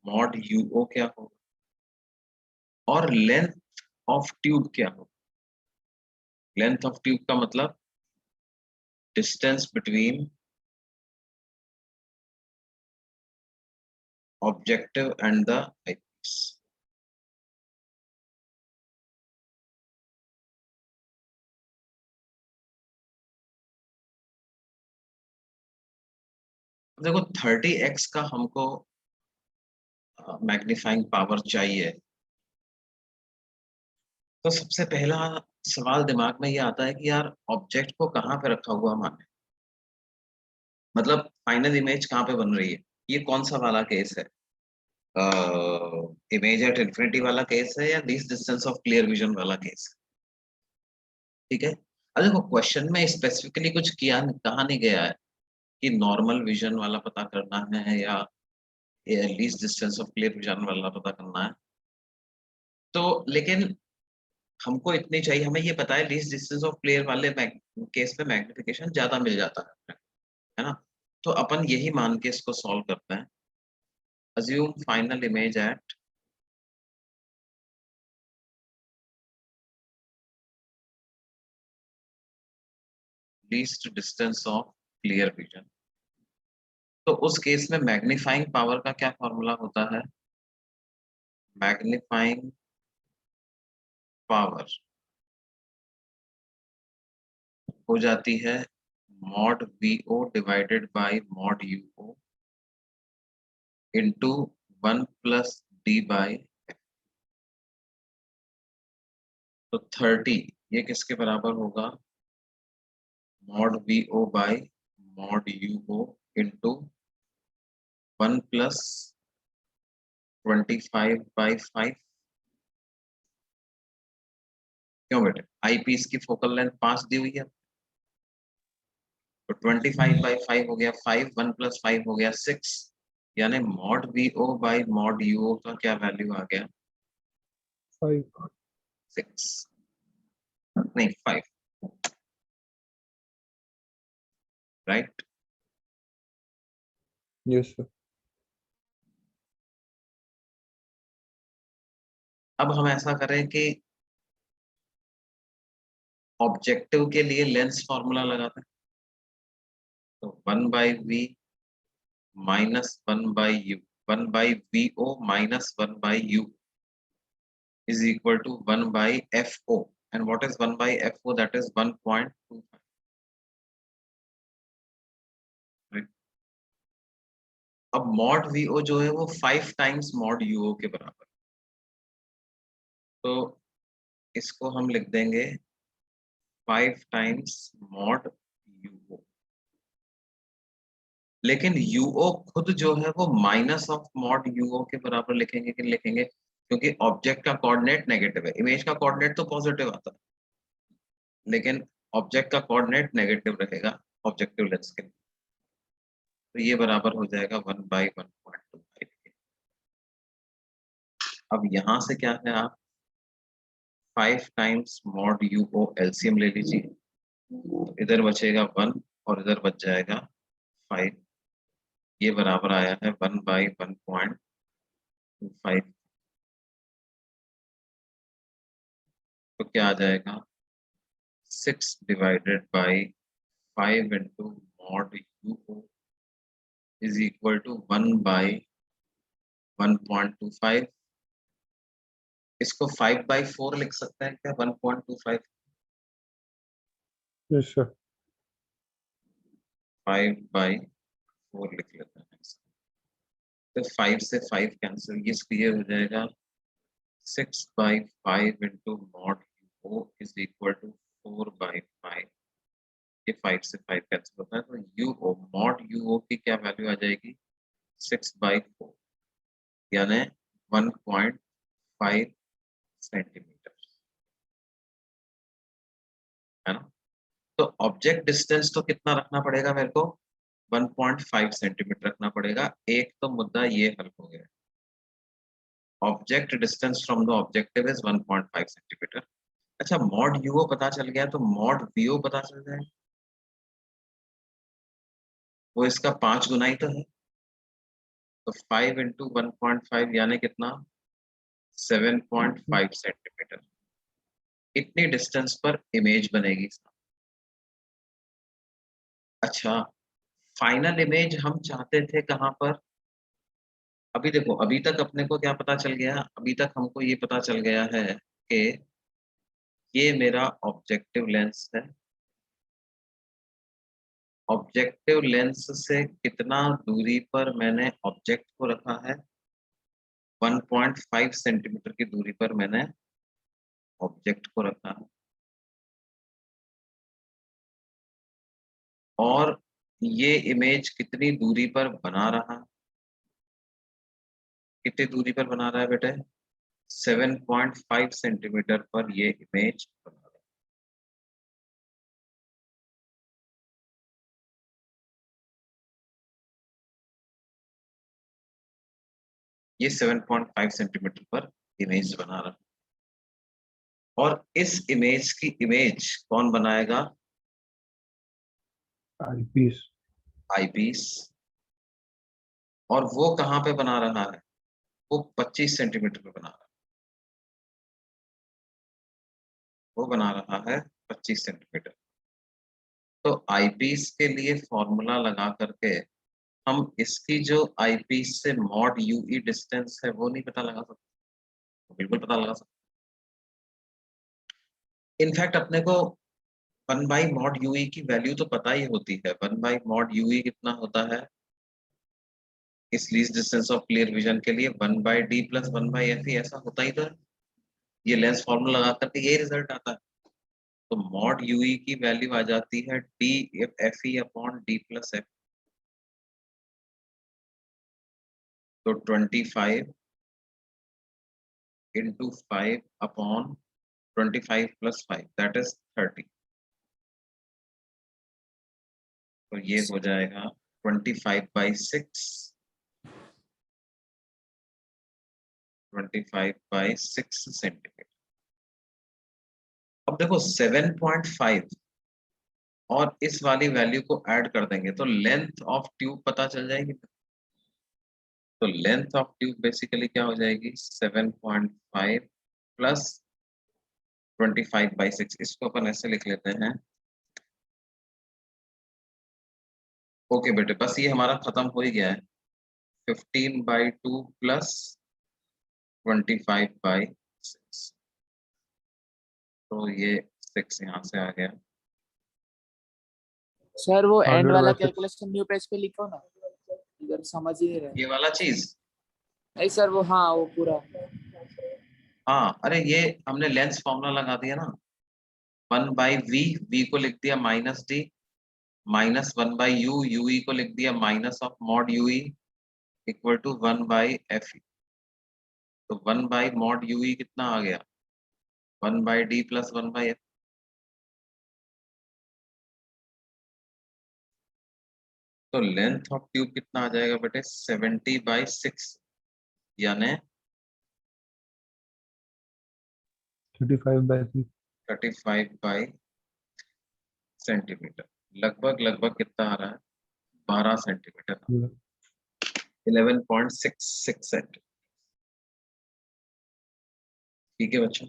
मॉड यूओ क्या होगा और लेंथ ऑफ ट्यूब क्या होगा। लेंथ ऑफ ट्यूब का मतलब distance between objective and the eyepiece. देखो 30x का हमको मैग्नीफाइंग पावर चाहिए, तो सबसे पहला सवाल दिमाग में ये आता है कि यार ऑब्जेक्ट को कहाँ पे रखा हुआ माने, मतलब फाइनल इमेज कहाँ पे बन रही है। ये कौन सा वाला केस है, इमेज एट इंफिनिटी वाला केस है या least distance of clear vision वाला केस है। ठीक है, अब देखो क्वेश्चन में स्पेसिफिकली कुछ किया कहा नहीं गया है कि नॉर्मल विजन वाला पता करना है या least distance of clear vision वाला पता करना है। तो लेकिन हमको इतनी चाहिए, हमें ये पता है लीस्ट डिस्टेंस ऑफ क्लियर वाले केस में मैग्निफिकेशन ज्यादा मिल जाता है ना। तो अपन यही मान के इसको सॉल्व करते हैं। assume final image at least distance of clear vision। तो उस केस में मैग्नीफाइंग पावर का क्या फॉर्मूला होता है, मैग्नीफाइंग पावर हो जाती है mod v o divided by mod u o into 1 plus d by. तो 30 ये किसके बराबर होगा, mod V O by mod you o into 1 plus 25/5। क्यों बेटे, आई पीस की फोकल लेंथ 5 दी हुई है, तो 25/5 हो गया 5, 1 प्लस 5 हो गया 6, यानी mod V O by mod you O का क्या वैल्यू आ गया, 5 6 नहीं 5, राइट। yes sir अब हम ऐसा करें कि ऑब्जेक्टिव के लिए लेंस फॉर्मूला लगाते हैं, तो 1/v minus 1/u, 1/vo minus 1/u is equal to 1/fo, and what is 1/fo, that is 1.25, right? अब मॉड vo जो है वो 5 टाइम्स मॉड uo के बराबर, तो इसको हम लिख देंगे 5 टाइम्स मॉड uo, लेकिन uo खुद जो है वो माइनस ऑफ मॉड uo के बराबर लिखेंगे कि लिखेंगे, क्योंकि ऑब्जेक्ट का कोऑर्डिनेट नेगेटिव है, इमेज का कोऑर्डिनेट तो पॉजिटिव आता है, लेकिन ऑब्जेक्ट का कोऑर्डिनेट नेगेटिव रहेगा ऑब्जेक्टिव लेंस के लिए, तो ये बराबर हो जाएगा 1/1.25 के। अब यहाँ से क्या है, आप 5 टाइम्स मॉड यूओ एलसीएम ले लीजिए, तो इधर बचेगा 1 और इधर बच जाएगा 5, ये बराबर आया है 1/1.25, तो क्या आ जाएगा 6 divided by 5 into mod u o is equal to 1/1.25। इसको 5/4 लिख सकते हैं क्या, 1.25, yes sir 5/4 लिख लेते हैं, तो 5 से 5 कैंसिल, ये क्लियर हो जाएगा 6/5 into mod u o is equal to 4/5, ये 5 से 5 कैंसिल होता है, तो यूओ मॉड यूओ की क्या वैल्यू आ जाएगी 6/4, यानी 1.5 सेंटीमीटर, है ना। तो ऑब्जेक्ट डिस्टेंस तो कितना रखना पड़ेगा मेरे को, 1.5 सेंटीमीटर रखना पड़ेगा, एक तो मुद्दा ये हल हो गया, object distance from the objective is 1.5 centimetre. अच्छा, मॉड यूओ पता चल गया, तो मॉड वीओ पता चल जाए, वो इसका 5 गुना ही तो है, तो 5 इंटू 1.5 यानी कितना, 7.5 सेंटीमीटर, इतनी डिस्टेंस पर इमेज बनेगी। अच्छा, फाइनल इमेज हम चाहते थे कहाँ पर, अभी देखो, अभी तक अपने को क्या पता चल गया, अभी तक हमको ये पता चल गया है कि ये मेरा ऑब्जेक्टिव लेंस है, ऑब्जेक्टिव लेंस से कितना दूरी पर मैंने ऑब्जेक्ट को रखा है, 1.5 सेंटीमीटर की दूरी पर मैंने ऑब्जेक्ट को रखा है, और ये इमेज कितनी दूरी पर बना रहा, कितनी दूरी पर बना रहा है बेटे, 7.5 सेंटीमीटर पर ये इमेज बना रहा है। ये 7.5 सेंटीमीटर पर इमेज बना रहा है, और इस इमेज की इमेज कौन बनाएगा, eyepiece आईपीस, और वो कहाँ पे बना रहा है, वो 25 सेंटीमीटर पे बना रहा है, वो बना रहा है 25 सेंटीमीटर। तो आईपीस के लिए फॉर्मूला लगा करके हम इसकी जो आईपीस से मॉड यूई डिस्टेंस है वो नहीं पता लगा सकते, बिल्कुल पता लगा सकते। इनफैक्ट अपने को 1/मॉड यूई की वैल्यू तो पता ही होती है, 1/मॉड यूई कितना होता है, इस least distance of clear vision के लिए 1/d प्लस 1/fe, ऐसा होता ही तो है, ये लेंस फॉर्मूला लगा करके यही रिजल्ट आता है। तो मॉड यूई की वैल्यू आ जाती है D F E upon D plus F. तो 25 into 5 upon 25 plus 5 that is 30। तो ये हो जाएगा 25/6, 25/6 सेंटीमीटर। अब देखो 7.5 और इस वाली वैल्यू को ऐड कर देंगे तो लेंथ ऑफ ट्यूब पता चल जाएगी। तो लेंथ ऑफ ट्यूब बेसिकली क्या हो जाएगी 7.5 प्लस 25/6। इसको अपन ऐसे लिख लेते हैं। ओके बेटे, बस ये हमारा खत्म हो ही गया है। 15/2 प्लस 25/6। तो ये 6 यहाँ से आ गया। सर वो एंड 100 वाला by 6. कैलकुलेशन न्यू पेज पे लिखो ना, इधर समझ ही नहीं रहे। ये वाला चीज, नहीं सर वो, हाँ वो पूरा। हाँ अरे ये हमने लेंस फॉर्मूला लगा दिया ना। 1/v, v को लिख दिया -d, माइनस 1/u, ue को लिख दिया minus of mod ue equal to 1/f। तो 1/mod ue कितना आ गया 1/d प्लस 1/f। तो लेंथ ऑफ ट्यूब कितना आ जाएगा बेटे 70/6 यानी 35 by 6. 35 सेंटीमीटर। लगभग लगभग कितना आ रहा है 12 सेंटीमीटर, 11.66 सेंटीमीटर। ठीक है बच्चों,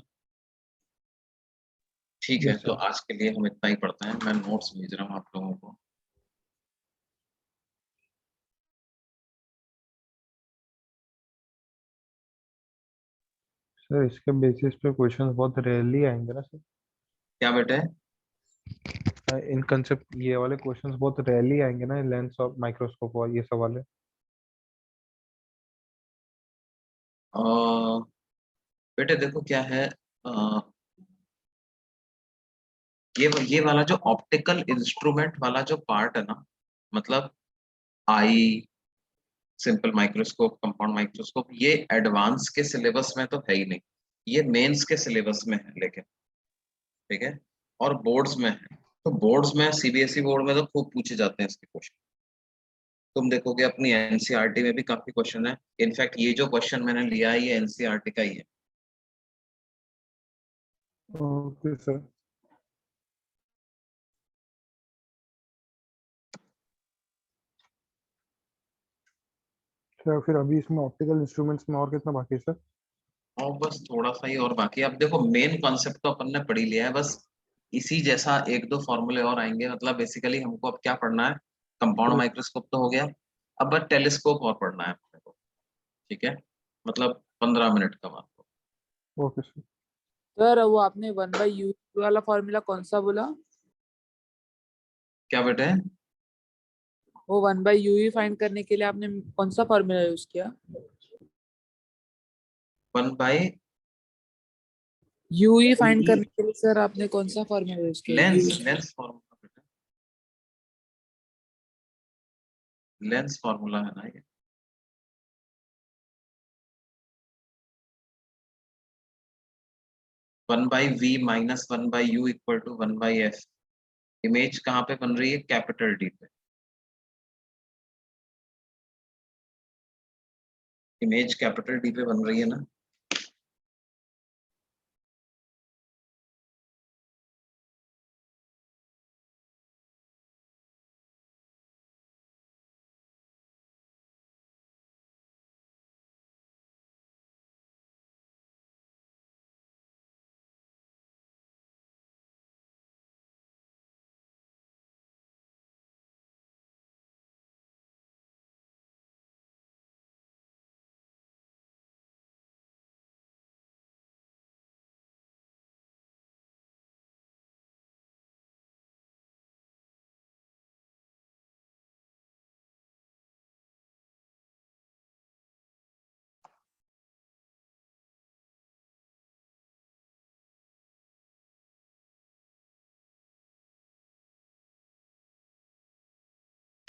ठीक है। Yes, तो sir. आज के लिए हम इतना ही पढ़ते हैं। मैं नोट्स भेज रहा हूँ आप लोगों को। सर इसके बेसिस पे क्वेश्चंस बहुत रेयरली आएंगे ना सर? क्या बेटे? इन कंसेप्ट ये वाले क्वेश्चंस बहुत रेयरली आएंगे ना, लेंस और माइक्रोस्कोप और ये सब वाले। अ, बेटे देखो क्या है, ये वाला जो ऑप्टिकल इंस्ट्रूमेंट वाला जो पार्ट है ना, मतलब आई, सिंपल माइक्रोस्कोप, कंपाउंड माइक्रोस्कोप, ये एडवांस के सिलेबस में तो है ही नहीं। ये मेंस के सिलेबस में है लेकिन, ठीक है, और बोर्ड्स में है। तो बोर्ड्स में, सीबीएसई बोर्ड में तो खूब पूछे जाते हैं इसके क्वेश्चन। तुम देखोगे अपनी एनसीईआरटी में भी काफी क्वेश्चन है। इनफैक्ट ये जो क्वेश्चन मैंने लिया है ये एनसीईआरटी का ही है। Okay sir. सर फिर अभी इसमें ऑप्टिकल इंस्ट्रूमेंट्स में और कितना बाकी है सर? और बस थोड़ा सा ही और बाकी है। अब देखो मेन कॉन्सेप्ट तो अपन ने पढ़ ही लिया है, बस इसी जैसा एक दो फॉर्मूले और आएंगे। मतलब बेसिकली हमको अब क्या पढ़ना है, कंपाउंड माइक्रोस्कोप तो हो गया, अब बस टेलीस्कोप और पढ़ना है अपने को। ठीक है, मतलब 15 मिनट का बात हो। Okay sir. सर वो आपने 1/u वाला फॉर्मूला कौन सा बोला? क्या बेटे? वो 1/u ही फाइंड करने के लिए आपने कौन सा फॉर्मूला यूज किया? 1/u u ही फाइंड करने के लिए सर आपने कौन सा फॉर्मूला यूज किया? Lens, u। लेंस फॉर्मूला बेटा, लेंस फॉर्मूला है ना ये। 1/v minus 1/u equal to 1/f। Image कहाँ पे बन रही है, कैपिटल डी पे। इमेज कैपिटल डी पे बन रही है ना।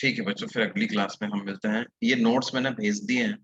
ठीक है बच्चों, फिर अगली क्लास में हम मिलते हैं। ये नोट्स मैंने भेज दिए हैं,